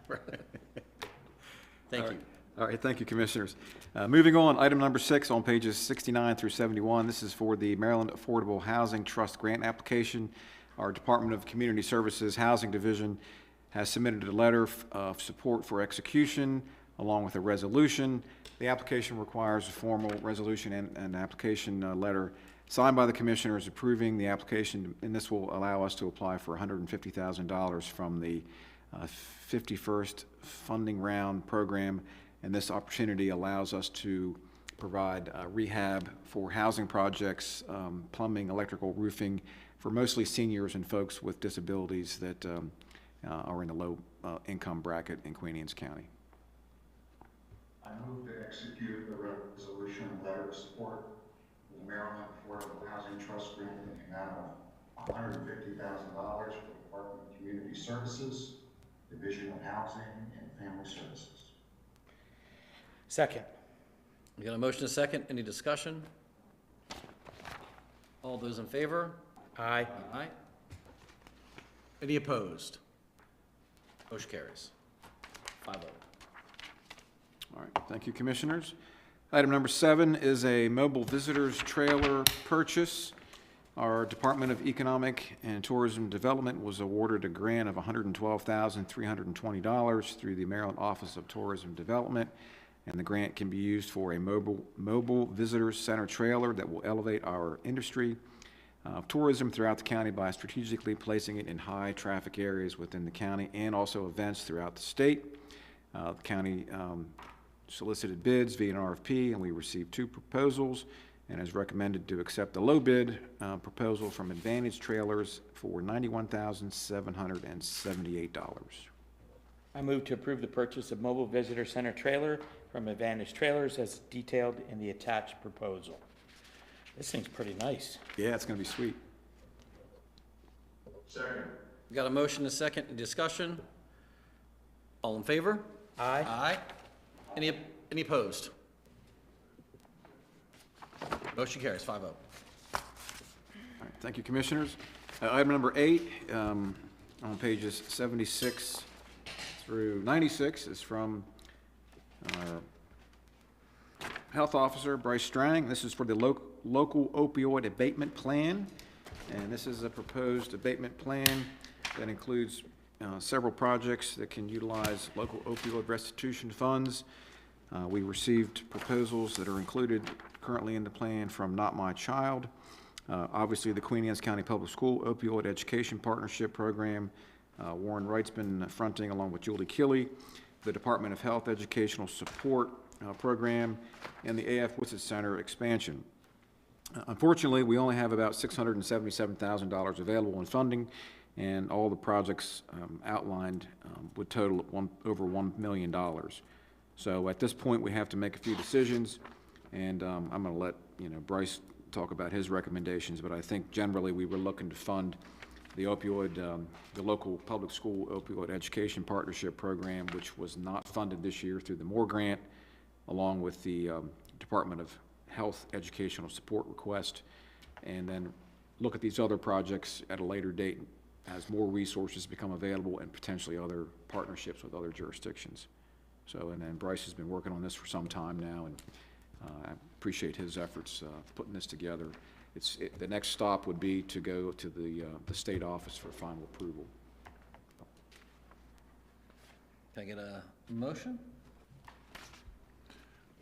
Thank you. All right, thank you, Commissioners. Moving on, item number 6 on pages 69 through 71. This is for the Maryland Affordable Housing Trust Grant application. Our Department of Community Services Housing Division has submitted a letter of support for execution along with a resolution. The application requires a formal resolution and an application letter signed by the Commissioners approving the application, and this will allow us to apply for $150,000 from the 51st Funding Round program. And this opportunity allows us to provide rehab for housing projects, plumbing, electrical, roofing, for mostly seniors and folks with disabilities that are in the low income bracket in Queen Anne's County. I move to execute a resolution and letter of support for the Maryland Affordable Housing Trust grant in the amount of $150,000 for the Department of Community Services, Division of Housing and Family Services. Second. We got a motion and a second. Any discussion? All those in favor? Aye. Aye. Any opposed? Motion carries. 5-0. All right, thank you, Commissioners. Item number 7 is a mobile visitors trailer purchase. Our Department of Economic and Tourism Development was awarded a grant of $112,320 through the Maryland Office of Tourism Development, and the grant can be used for a mobile visitors center trailer that will elevate our industry of tourism throughout the county by strategically placing it in high traffic areas within the county and also events throughout the state. The county solicited bids via an RFP, and we received 2 proposals, and is recommended to accept the low bid proposal from Advantage Trailers for $91,778. I move to approve the purchase of mobile visitor center trailer from Advantage Trailers as detailed in the attached proposal. This thing's pretty nice. Yeah, it's going to be sweet. Second. We got a motion and a second. Any discussion? All in favor? Aye. Aye. Any opposed? Motion carries 5-0. All right, thank you, Commissioners. Item number 8, on pages 76 through 96, is from our Health Officer, Bryce Strang. This is for the local opioid abatement plan, and this is a proposed abatement plan that includes several projects that can utilize local opioid restitution funds. We received proposals that are included currently in the plan from Not My Child, obviously the Queen Anne's County Public School Opioid Education Partnership Program, Warren Wrightsman fronting along with Julie Killey, the Department of Health Educational Support Program, and the A.F. Witsit Center expansion. Unfortunately, we only have about $677,000 available in funding, and all the projects outlined would total over $1 million. So at this point, we have to make a few decisions, and I'm going to let Bryce talk about his recommendations, but I think generally we were looking to fund the the local public school opioid education partnership program, which was not funded this year through the Moore grant, along with the Department of Health educational support request, and then look at these other projects at a later date as more resources become available and potentially other partnerships with other jurisdictions. So, and then Bryce has been working on this for some time now, and I appreciate his efforts putting this together. The next stop would be to go to the state office for final approval. Can I get a motion?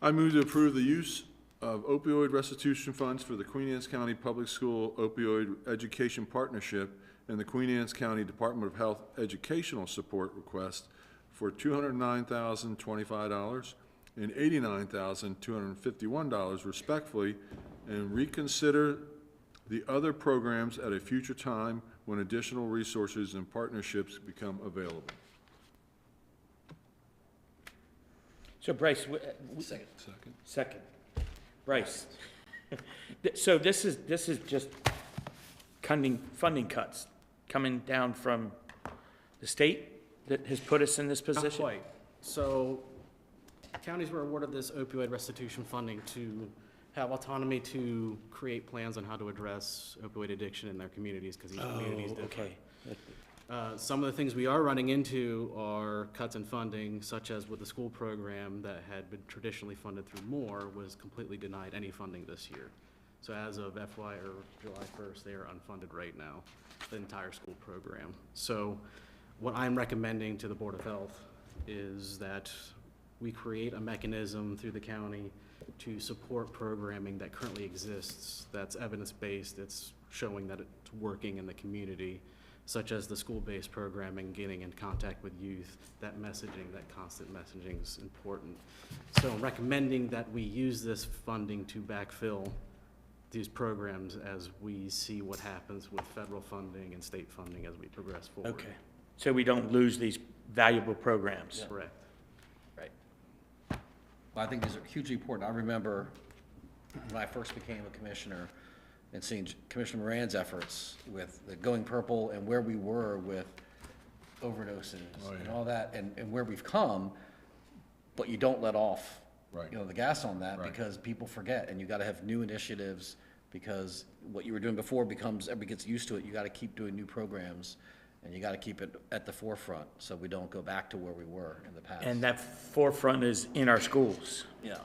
I move to approve the use of opioid restitution funds for the Queen Anne's County Public School Opioid Education Partnership and the Queen Anne's County Department of Health Educational Support request for $209,025 and $89,251 respectively, and reconsider the other programs at a future time when additional resources and partnerships become available. So Bryce, Second. Bryce. So this is just funding cuts coming down from the state that has put us in this position? Not quite. So counties were awarded this opioid restitution funding to have autonomy to create plans on how to address opioid addiction in their communities, because each community is different. Okay. Some of the things we are running into are cuts in funding, such as with the school program that had been traditionally funded through Moore was completely denied any funding this year. So as of FY or July 1st, they are unfunded right now, the entire school program. So what I'm recommending to the Board of Health is that we create a mechanism through the county to support programming that currently exists, that's evidence-based, it's showing that it's working in the community, such as the school-based programming, getting in contact with youth. That messaging, that constant messaging is important. So I'm recommending that we use this funding to backfill these programs as we see what happens with federal funding and state funding as we progress forward. Okay, so we don't lose these valuable programs. Correct. Right. Well, I think these are hugely important. I remember when I first became a commissioner and seeing Commissioner Moran's efforts with the Going Purple and where we were with overdoses and all that, and where we've come, but you don't let off, you know, the gas on that because people forget, and you got to have new initiatives because what you were doing before everybody gets used to it. You got to keep doing new programs, and you got to keep it at the forefront so we don't go back to where we were in the past. And that forefront is in our schools. Yeah.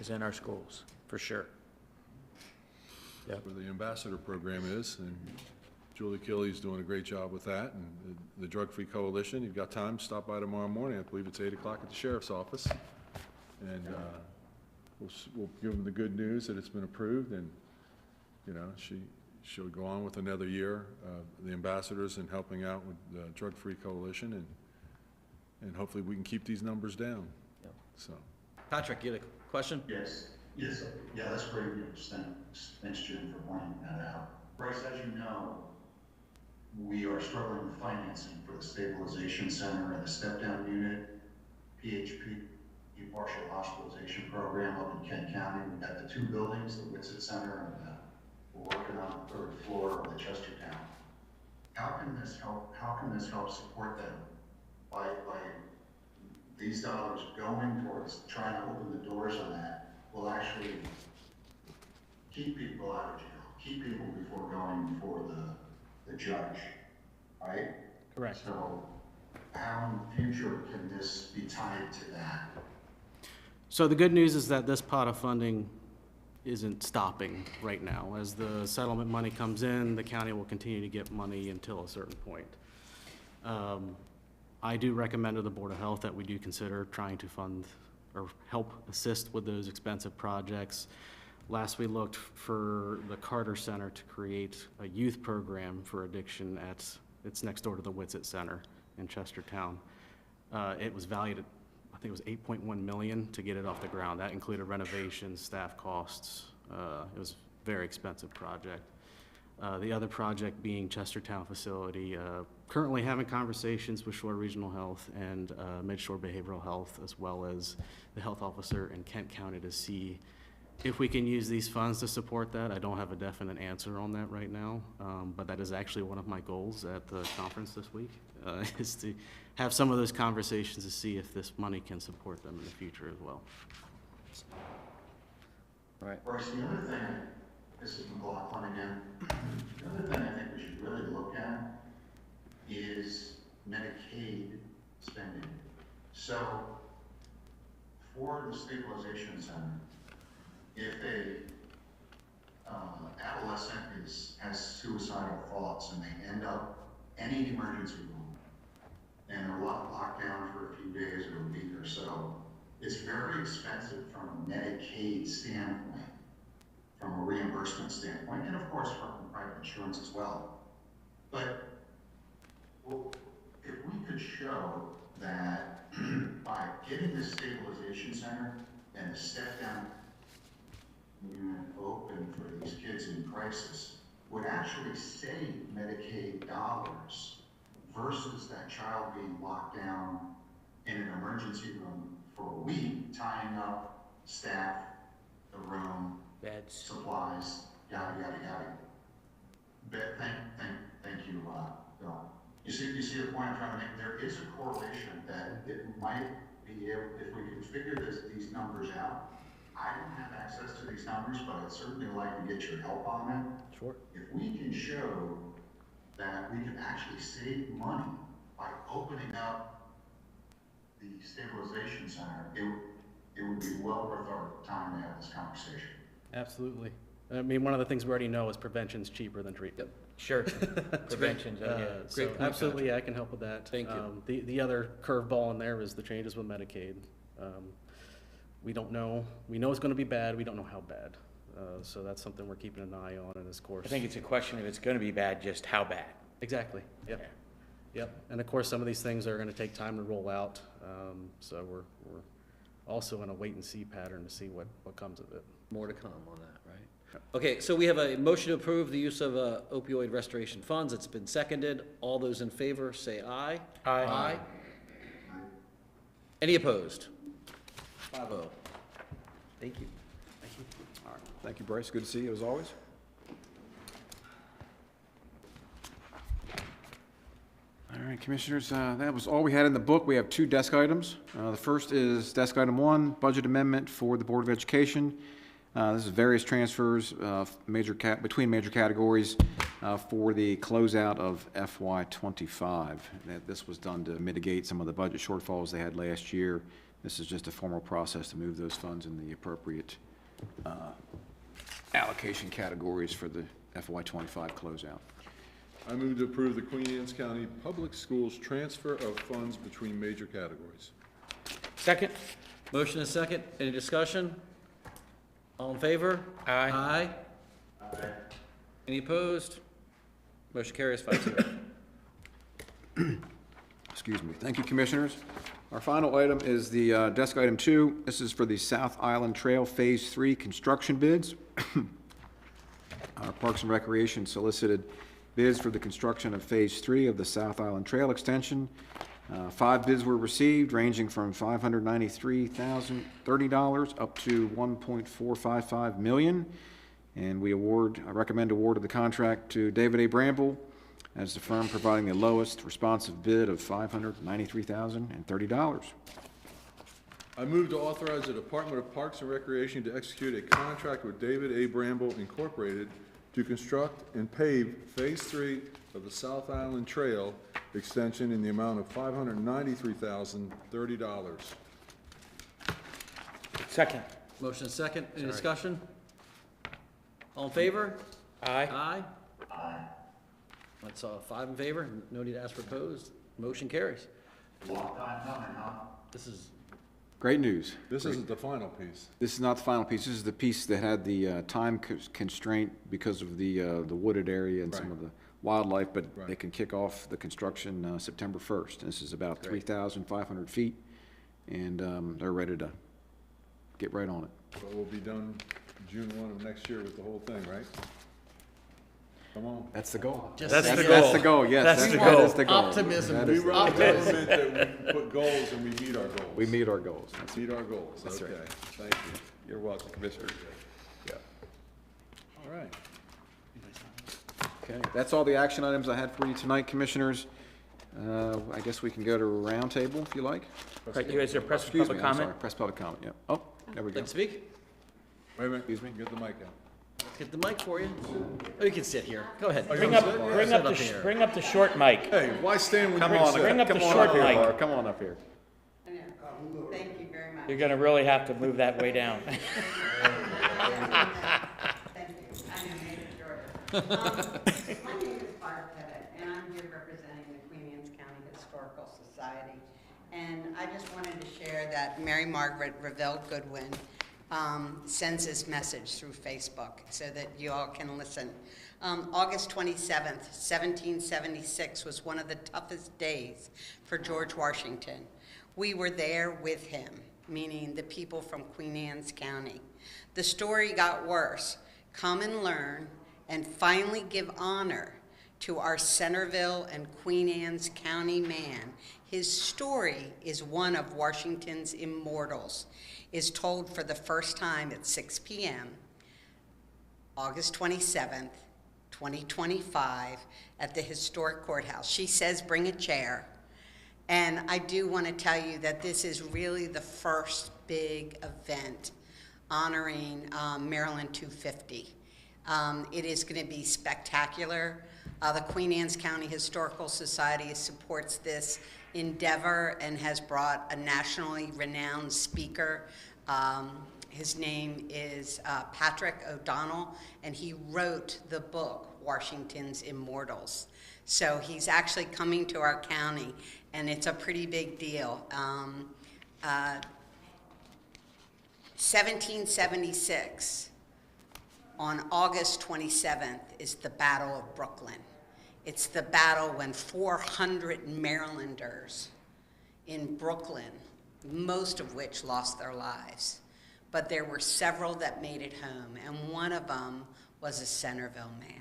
Is in our schools, for sure. That's where the ambassador program is, and Julie Kelly's doing a great job with that, and the Drug-Free Coalition. You've got time, stop by tomorrow morning. I believe it's 8 o'clock at the sheriff's office. And we'll give them the good news that it's been approved, and, you know, she'll go on with another year, the ambassadors, and helping out with the Drug-Free Coalition, and hopefully we can keep these numbers down. Yep. So. Patrick, you had a question? Yes, yeah, that's great news. Thanks, Jim, for pointing that out. Bryce, as you know, we are struggling with financing for the stabilization center and the step-down unit, PHP, partial hospitalization program up in Kent County. We've got the 2 buildings, the Whitsitt Center, and we're working on the 3rd floor of the Chestertown. How can this help support them by these dollars going towards trying to open the doors on that will actually keep people out of jail, keep people before going before the judge, right? Correct. So how in the future can this be tied to that? So the good news is that this pot of funding isn't stopping right now. As the settlement money comes in, the county will continue to get money until a certain point. I do recommend to the Board of Health that we do consider trying to fund or help assist with those expensive projects. Last we looked for the Carter Center to create a youth program for addiction it's next door to the Whitsitt Center in Chestertown. It was valued at, I think it was $8.1 million to get it off the ground. That included renovations, staff costs. It was a very expensive project. The other project being Chestertown facility, currently having conversations with Shore Regional Health and Midshore Behavioral Health, as well as the health officer in Kent County, to see if we can use these funds to support that. I don't have a definite answer on that right now, but that is actually one of my goals at the conference this week, is to have some of those conversations to see if this money can support them in the future as well. All right. Bryce, the other thing, this is McLaughlin again, the other thing I think we should really look at is Medicaid spending. So for the stabilization center, if a adolescent has suicidal thoughts and they end up any emergency room and they're locked down for a few days or a week or so, it's very expensive from a Medicaid standpoint, from a reimbursement standpoint, and of course from private insurance as well. But if we could show that by getting this stabilization center and the step-down unit open for these kids in crisis would actually save Medicaid dollars versus that child being locked down in an emergency room for a week, tying up staff, the room, Beds, supplies, yada, yada, yada. But thank you, Bill. You see the point I'm trying to make? There is a correlation that it might be able, if we could figure these numbers out. I don't have access to these numbers, but I'd certainly like to get your help on it. Sure. If we can show that we can actually save money by opening up the stabilization center, it would be well worth our time to have this conversation. Absolutely. I mean, one of the things we already know is prevention's cheaper than treatment. sure, prevention, So absolutely, I can help with that. Thank you. The other curveball in there is the changes with Medicaid. We don't know. We know it's going to be bad. We don't know how bad. So that's something we're keeping an eye on, and of course. I think it's a question of it's going to be bad, just how bad. Exactly, yep. Yep, and of course, some of these things are gonna take time to roll out, so we're also in a wait-and-see pattern to see what comes of it. More to come on that, right? Okay, so we have a motion to approve the use of opioid restoration funds. It's been seconded. All those in favor, say aye. Aye. Any opposed? 5-0. Thank you. All right. Thank you, Bryce. Good to see you, as always. All right, Commissioners, that was all we had in the book. We have 2 desk items. The first is desk item 1, budget amendment for the Board of Education. This is various transfers between major categories for the closeout of FY25. This was done to mitigate some of the budget shortfalls they had last year. This is just a formal process to move those funds in the appropriate allocation categories for the FY25 closeout. I move to approve the Queen Anne's County Public Schools transfer of funds between major categories. Second? Motion and second. Any discussion? All in favor? Aye. Aye. Any opposed? Motion carries 5-0. Excuse me. Thank you, Commissioners. Our final item is the desk item 2. This is for the South Island Trail Phase 3 construction bids. Our Parks and Recreation solicited bids for the construction of Phase 3 of the South Island Trail Extension. 5 bids were received, ranging from $593,030 up to $1.455 million. And I recommend award of the contract to David A. Bramble as the firm providing the lowest responsive bid of $593,030. I move to authorize the Department of Parks and Recreation to execute a contract with David A. Bramble Incorporated to construct and pave Phase 3 of the South Island Trail Extension in the amount of $593,030. Second. Motion and second. Any discussion? All in favor? Aye. Aye. That's 5 in favor. No need to ask for opposed. Motion carries. Long time coming, huh? This is Great news. This isn't the final piece. This is not the final piece. This is the piece that had the time constraint because of the wooded area and some of the wildlife, but they can kick off the construction September 1st. This is about 3,500 feet, and they're ready to get right on it. So we'll be done June 1 of next year with the whole thing, right? Come on. That's the goal. That's the goal. That's the goal, yes. That's the That goal. is the goal. Optimism. That We is the run a goal. government that we put goals and we meet our goals. We meet our goals. Meet our goals, That's okay. right. Thank you. You're welcome, Commissioner. Yeah. All right. Okay, that's all the action items I had for you tonight, Commissioners. I guess we can go to roundtable if you like. Right, you guys are press for Excuse public me, I'm comment? sorry, press public comment, yeah. Oh, there we go. Like to speak? Wait a minute. Excuse me. Get the mic out. Let's get the mic for you. Oh, you can sit here. Go ahead. Bring up here. the short mic. Hey, why stand when Come you're on, Bring up the come on short up here, mic. Laura. Come on up here. Thank you very much. You're gonna really have to move that way down. Thank you. I know, made it shorter. My name is Barb Pettit, and I'm here representing the Queen Anne's County Historical Society. And I just wanted to share that Mary Margaret Revelle Goodwin sends this message through Facebook so that you all can listen. August 27th, 1776 was one of the toughest days for George Washington. We were there with him, meaning the people from Queen Anne's County. The story got worse. Come and learn and finally give honor to our Centerville and Queen Anne's County man. His story is one of Washington's immortals, is told for the first time at 6 p.m., August 27th, 2025, at the historic courthouse. She says, bring a chair. And I do want to tell you that this is really the first big event honoring Maryland 250. It is going to be spectacular. The Queen Anne's County Historical Society supports this endeavor and has brought a nationally renowned speaker. His name is Patrick O'Donnell, and he wrote the book, Washington's Immortals. So he's actually coming to our county, and it's a pretty big deal. 1776, on August 27th, is the Battle of Brooklyn. It's the battle when 400 Marylanders in Brooklyn, most of which lost their lives, but there were several that made it home, and one of them was a Centerville man.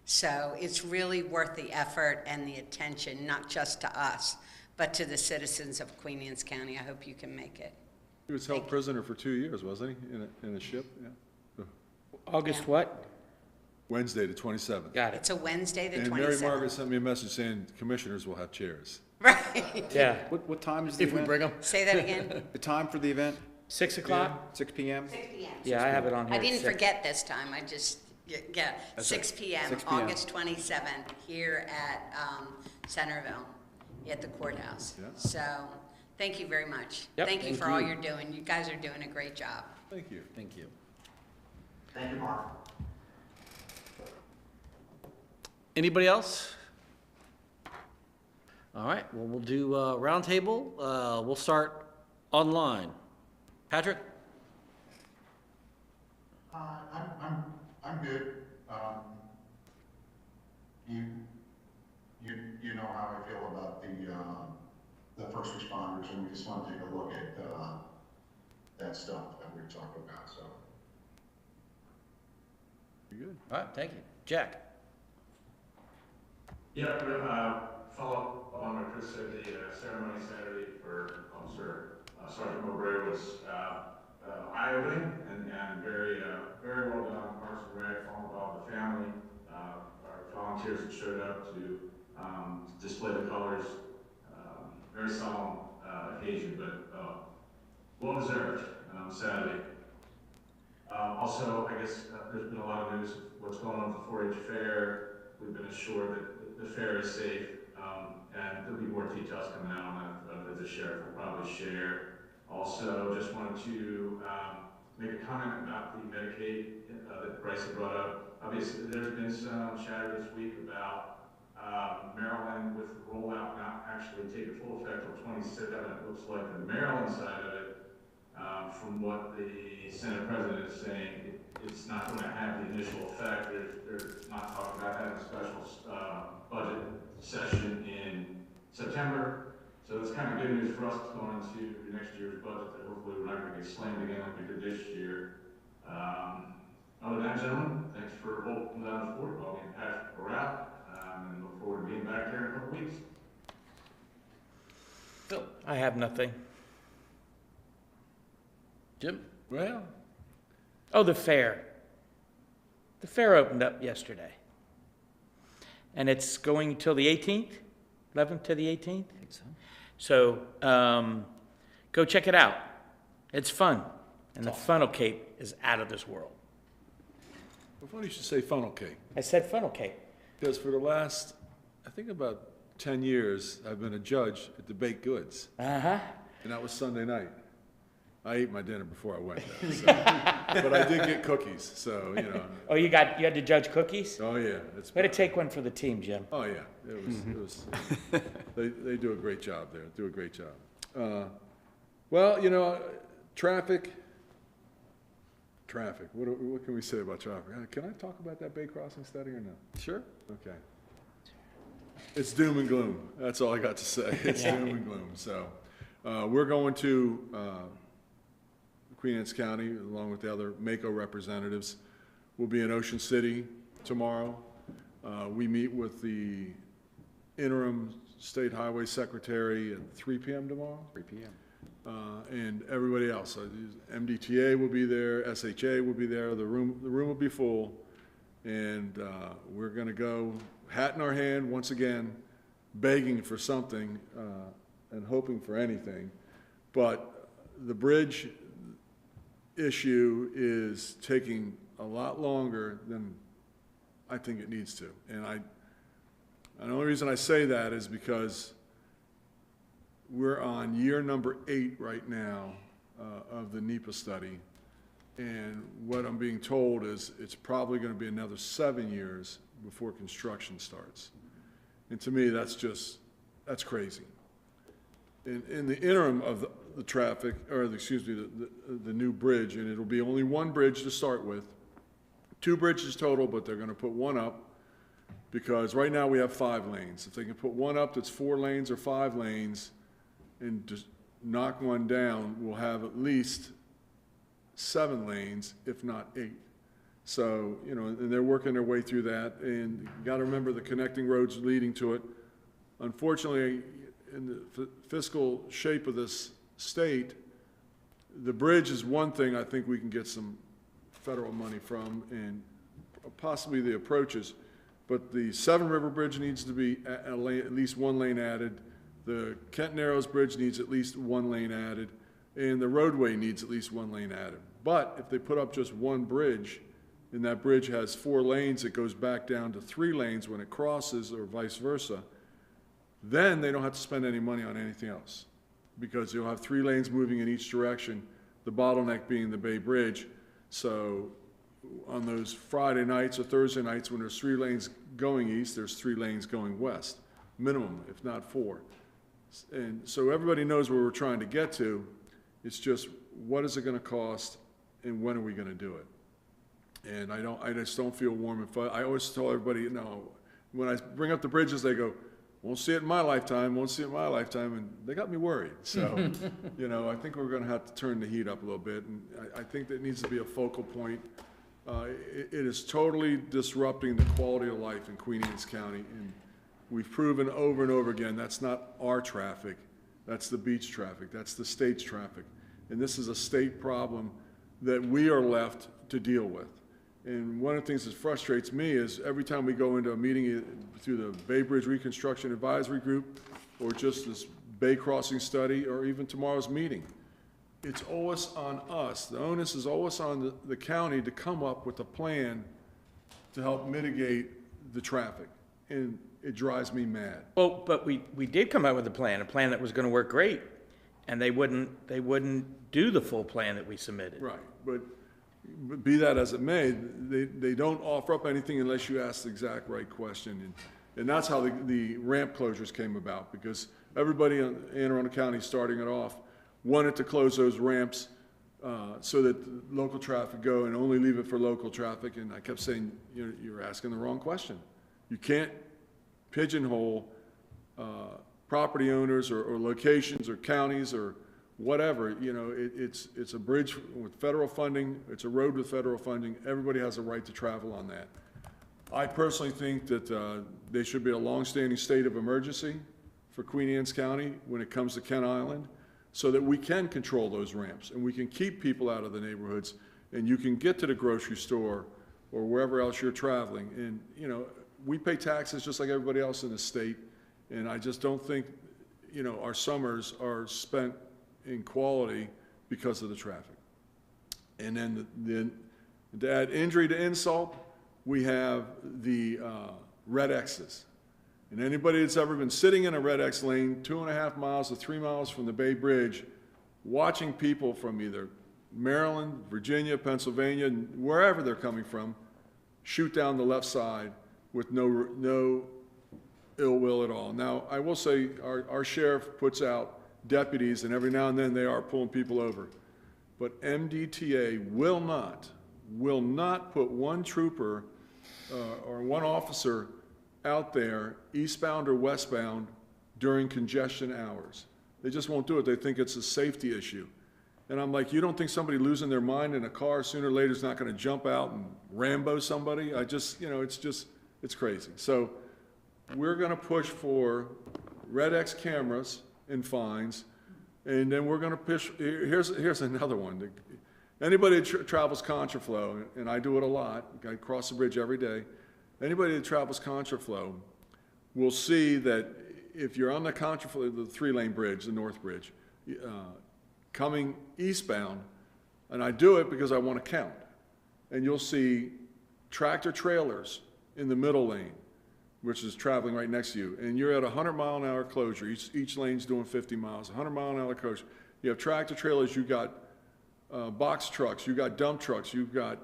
So it's really worth the effort and the attention, not just to us, but to the citizens of Queen Anne's County. I hope you can make it. He was held prisoner for 2 years, wasn't he, in a ship? Yeah. August what? Wednesday, the 27th. Got it. It's a Wednesday, the 27th. And Mary Margaret sent me a message saying commissioners will have chairs. Right. Yeah. What time is the event? If we bring them. Say that again. The time for the event? 6 o'clock? 6 p.m.? 6 p.m. Yeah, I have it on here. I at didn't 6. forget this time. I just, yeah, 6 p.m., 6 p.m. August 27th, here at Centerville, at the courthouse. Yeah. So, thank you very much. Yep. Thank you Thank for all you. you're doing. You guys are doing a great job. Thank you. Thank you. Thank you, Mark. Anybody else? All right, well, we'll do roundtable. We'll start online. Patrick? I'm good. You know how I feel about the first responders, and we just want to take a look at that stuff that we talked about, so. You good? All right, thank you. Jack? Yeah, follow up on what Chris said, the ceremony Saturday for Officer Sergeant Mowbray was eye-opening and very well done. Parks and Rec, all involved the family, our volunteers that showed up to display the colors. Very solemn occasion, but well deserved Saturday. Also, I guess there's been a lot of news of what's going on with the 4-H fair. We've been assured that the fair is safe, and there'll be more details coming out on that the sheriff will probably share. Also, just wanted to make a comment about the Medicaid that Bryce had brought up. Obviously, there's been some chatter this week about Maryland with the rollout not actually taking full effect until 27. It looks like the Maryland side of it, from what the Senate President is saying, it's not going to have the initial effect. They're not talking about having a special budget session in September. So it's kind of good news for us going into next year's budget that hopefully we're not going to get slammed again like we did this year. Other than that, gentlemen, thanks for holding down the fort while me and Patrick were out, and look forward to being back there in a couple weeks. Phil? I have nothing. Jim? Well, Oh, the fair. The fair opened up yesterday. And it's going till the 18th, 11th to the 18th? I think so. So go check it out. It's fun. And the funnel cake is out of this world. well, funny you should say funnel cake, I said funnel cake. because for the last, I think about 10 years, I've been a judge at the baked goods, Uh-huh. and that was Sunday night. I ate my dinner before I went there, so. But I did get cookies, so, you know. Oh, you had to judge cookies? Oh, yeah. It's Way to take one for the team, Jim. Oh, yeah, it was, they do a great job there, do a great job. Well, you know, traffic, what can we say about traffic? Can I talk about that Bay Crossing study or no? Sure. Okay. It's doom and gloom, that's all I got to say, it's doom and gloom, so. We're going to Queen Anne's County, along with the other MACO representatives. We'll be in Ocean City tomorrow. We meet with the interim state highway secretary at 3 p.m. tomorrow. 3 p.m. And everybody else. MDTA will be there, SHA will be there, the room will be full. And we're gonna go, hat in our hand, once again, begging for something and hoping for anything. But the bridge issue is taking a lot longer than I think it needs to. And the only reason I say that is because we're on year number 8 right now of the NEPA study. And what I'm being told is it's probably going to be another 7 years before construction starts. And to me, that's crazy. In the interim of the traffic, or the new bridge, and it'll be only one bridge to start with, 2 bridges total, but they're going to put one up. Because right now we have 5 lanes. If they can put one up that's 4 lanes or 5 lanes and just knock one down, we'll have at least 7 lanes, if not 8. So, you know, and they're working their way through that, and you gotta remember the connecting roads leading to it. Unfortunately, in the fiscal shape of this state, the bridge is one thing I think we can get some federal money from, and possibly the approaches. But the Seven River Bridge needs to be at least 1 lane added. The Kent Narrows Bridge needs at least 1 lane added, and the roadway needs at least 1 lane added. But if they put up just one bridge, and that bridge has 4 lanes, it goes back down to 3 lanes when it crosses, or vice versa, then they don't have to spend any money on anything else, because you'll have 3 lanes moving in each direction, the bottleneck being the Bay Bridge. So on those Friday nights or Thursday nights when there's 3 lanes going east, there's 3 lanes going west, minimum, if not 4. And so everybody knows where we're trying to get to. It's just, what is it gonna cost, and when are we gonna do it? And I just don't feel warm and fuzzy. I always tell everybody, you know, when I bring up the bridges, they go, won't see it in my lifetime, won't see it in my lifetime, and they got me worried. So, you know, I think we're gonna have to turn the heat up a little bit, and I think that needs to be a focal point. It is totally disrupting the quality of life in Queen Anne's County, and we've proven over and over again, that's not our traffic, that's the beach traffic, that's the state's traffic. And this is a state problem that we are left to deal with. And one of the things that frustrates me is every time we go into a meeting through the Bay Bridge Reconstruction Advisory Group, or just this Bay Crossing study, or even tomorrow's meeting, it's always on us. The onus is always on the county to come up with a plan to help mitigate the traffic. And it drives me mad. Well, but we did come up with a plan that was gonna work great, and they wouldn't do the full plan that we submitted. Right, but be that as it may, they don't offer up anything unless you ask the exact right question. And that's how the ramp closures came about, because everybody in Anne Arundel County, starting it off, wanted to close those ramps so that local traffic go and only leave it for local traffic. And I kept saying, you're asking the wrong question. You can't pigeonhole property owners or locations or counties or whatever. You know, it's a bridge with federal funding, it's a road with federal funding. Everybody has a right to travel on that. I personally think that there should be a longstanding state of emergency for Queen Anne's County when it comes to Kent Island, so that we can control those ramps and we can keep people out of the neighborhoods, and you can get to the grocery store or wherever else you're traveling. And, you know, we pay taxes just like everybody else in the state, and I just don't think, you know, our summers are spent in quality because of the traffic. And then to add injury to insult, we have the red X's. And anybody that's ever been sitting in a red X lane 2.5 miles to 3 miles from the Bay Bridge, watching people from either Maryland, Virginia, Pennsylvania, wherever they're coming from, shoot down the left side with no ill will at all. Now, I will say our sheriff puts out deputies, and every now and then they are pulling people over. But MDTA will not put one trooper or one officer out there, eastbound or westbound, during congestion hours. They just won't do it. They think it's a safety issue. And I'm like, you don't think somebody losing their mind in a car sooner or later is not going to jump out and Rambo somebody? I just, you know, it's crazy. So we're going to push for red X cameras and fines, and then we're going to push. Here's another one. Anybody that travels contraflow, and I do it a lot, I cross the bridge every day. Anybody that travels contraflow will see that if you're on the contraflow, the 3-lane bridge, the North Bridge, coming eastbound, and I do it because I want to count, and you'll see tractor trailers in the middle lane, which is traveling right next to you, and you're at 100-mile-an-hour closure. Each lane's doing 50 miles, 100-mile-an-hour closure. You have tractor trailers, you've got box trucks, you've got dump trucks, you've got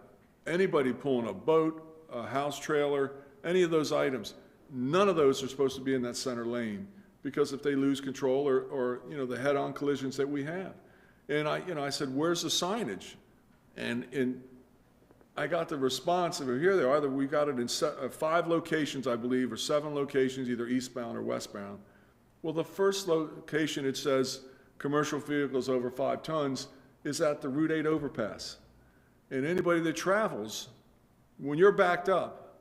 anybody pulling a boat, a house trailer, any of those items. None of those are supposed to be in that center lane, because if they lose control or you know, the head-on collisions that we have. And I said, where's the signage? And I got the response, and here they are, that we got it in 5 locations, I believe, or 7 locations, either eastbound or westbound. Well, the first location, it says commercial vehicles over 5 tons, is at the Route 8 overpass. And anybody that travels, when you're backed up,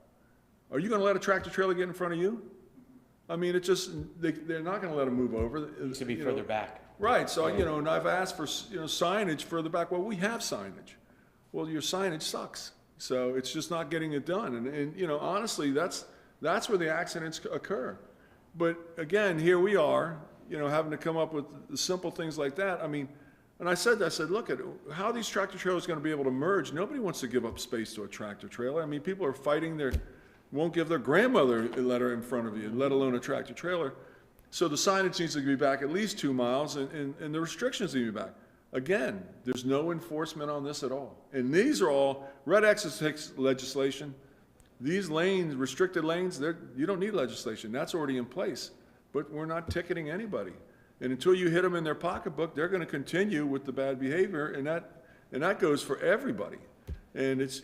are you gonna let a tractor trailer get in front of you? I mean, it just, they're not gonna let them move over. It needs to be further back. Right, so, and I've asked for, signage further back. Well, we have signage. Well, your signage sucks. So it's just not getting it done. And honestly, that's where the accidents occur. But again, here we are, having to come up with the simple things like that. I mean, and I said, look at how are these tractor trailers going to be able to merge? Nobody wants to give up space to a tractor trailer. I mean, people are fighting won't give their grandmother a letter in front of you, let alone a tractor trailer. So the signage needs to be back at least 2 miles, and the restrictions need to be back. Again, there's no enforcement on this at all. And these are all, red X legislation. These lanes, restricted lanes, you don't need legislation. That's already in place. But we're not ticketing anybody. And until you hit them in their pocketbook, they're going to continue with the bad behavior, and that goes for everybody. And it's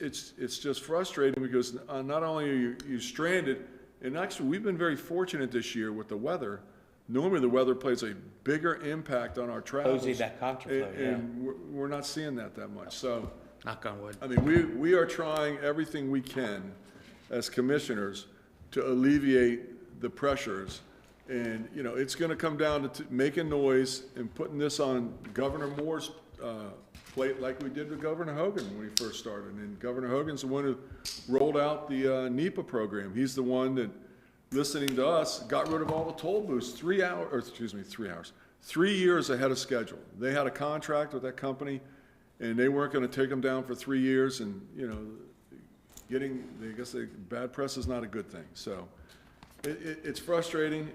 just frustrating because not only are you stranded, and actually we've been very fortunate this year with the weather. Normally the weather plays a bigger impact on our travels. That contraflow, and we're not seeing that much. So, knock on wood. I mean, we are trying everything we can as commissioners to alleviate the pressures. And, it's going to come down to making noise and putting this on Governor Moore's plate like we did with Governor Hogan when he first started. And Governor Hogan's the one who rolled out the NEPA program. He's the one that, listening to us, got rid of all the toll booths 3 years ahead of schedule. They had a contract with that company, and they weren't going to take them down for 3 years. And bad press is not a good thing. So it's frustrating.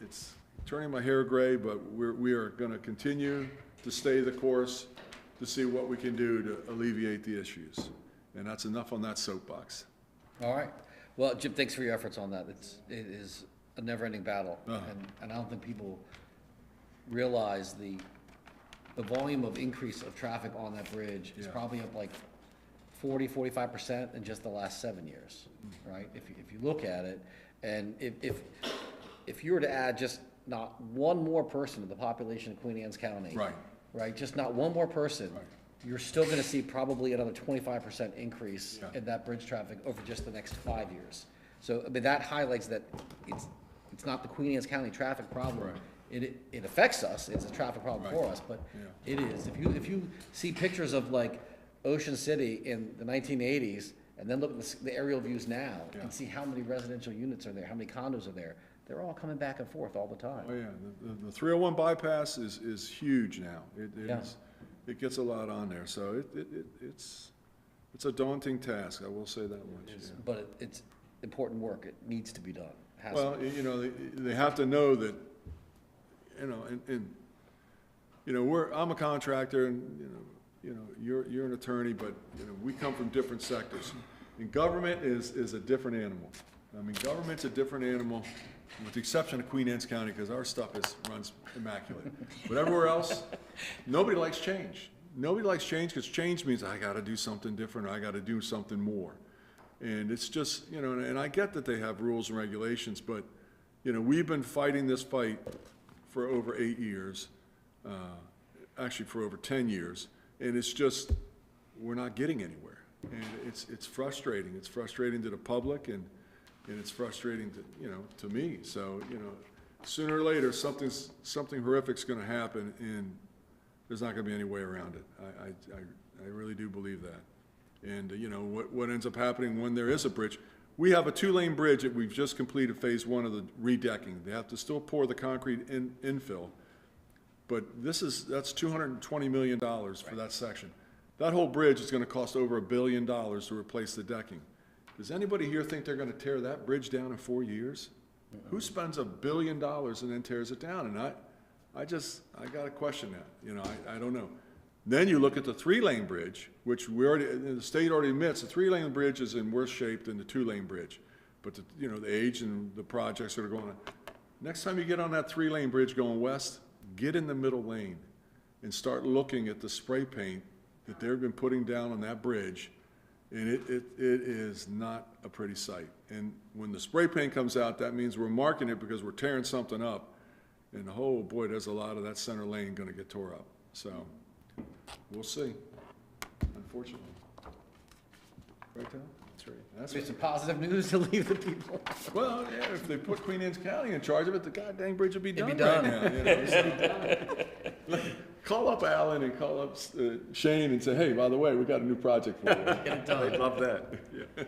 It's turning my hair gray, but we are going to continue to stay the course to see what we can do to alleviate the issues. And that's enough on that soapbox. All right. Well, Jim, thanks for your efforts on that. It is a never-ending battle, and I don't think people realize the volume of increase of traffic on that bridge is probably up like 40–45% in just the last 7 years, right? If you look at it, and if you were to add just not one more person to the population of Queen Anne's County, right, just not one more person. Right. You're still going to see probably another 25% increase in that bridge traffic over just the next 5 years. So, I mean, that highlights that it's not the Queen Anne's County traffic problem. Right. It affects us. It's a traffic problem for us, but it is. If you see pictures of like Ocean City in the 1980s, and then look at the aerial views now, and see how many residential units are there, how many condos are there, they're all coming back and forth all the time. Oh yeah, the 301 bypass is huge now. It gets a lot on there, so it's a daunting task. I will say that much. But it's important work. It needs to be done. They have to know that, I'm a contractor, and you're an attorney, but we come from different sectors. And government is a different animal. I mean, government's a different animal, with the exception of Queen Anne's County, because our stuff runs immaculate. But everywhere else, nobody likes change. Nobody likes change, because change means I got to do something different, or I got to do something more. And it's just, and I get that they have rules and regulations, but, we've been fighting this fight for over 8 years, actually for over 10 years, and it's just, we're not getting anywhere. And it's frustrating. It's frustrating to the public, and it's frustrating to me. So, sooner or later, something horrific's going to happen, and there's not going to be any way around it. I really do believe that. And what ends up happening when there is a bridge? We have a 2-lane bridge that we've just completed phase 1 of the redecking. They have to still pour the concrete infill, but that's $220 million for that section. That whole bridge is going to cost over $1 billion to replace the decking. Does anybody here think they're going to tear that bridge down in 4 years? Who spends $1 billion and then tears it down? And I got to question that. I don't know. Then you look at the 3-lane bridge, which the state already admits the 3-lane bridge is in worse shape than the 2-lane bridge. But the age and the projects that are going on. Next time you get on that 3-lane bridge going west, get in the middle lane and start looking at the spray paint that they've been putting down on that bridge, And it is not a pretty sight. And when the spray paint comes out, that means we're marking it because we're tearing something up. And oh boy, there's a lot of that center lane gonna get tore up. So, we'll see, unfortunately. Right, Tom? That's right. That's It's what- some positive news to leave the people. Well, yeah, if they put Queen Anne's County in charge of it, the goddamn bridge would be It'd done be right done. now. You know, so- Call up Alan and call up Shane and say, hey, by the way, we got a new project for you. Get it done. They'd love that. Yeah.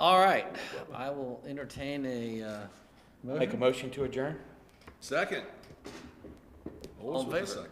All right, I will entertain a Make a motion to adjourn? Second. All in Always with the favor? second.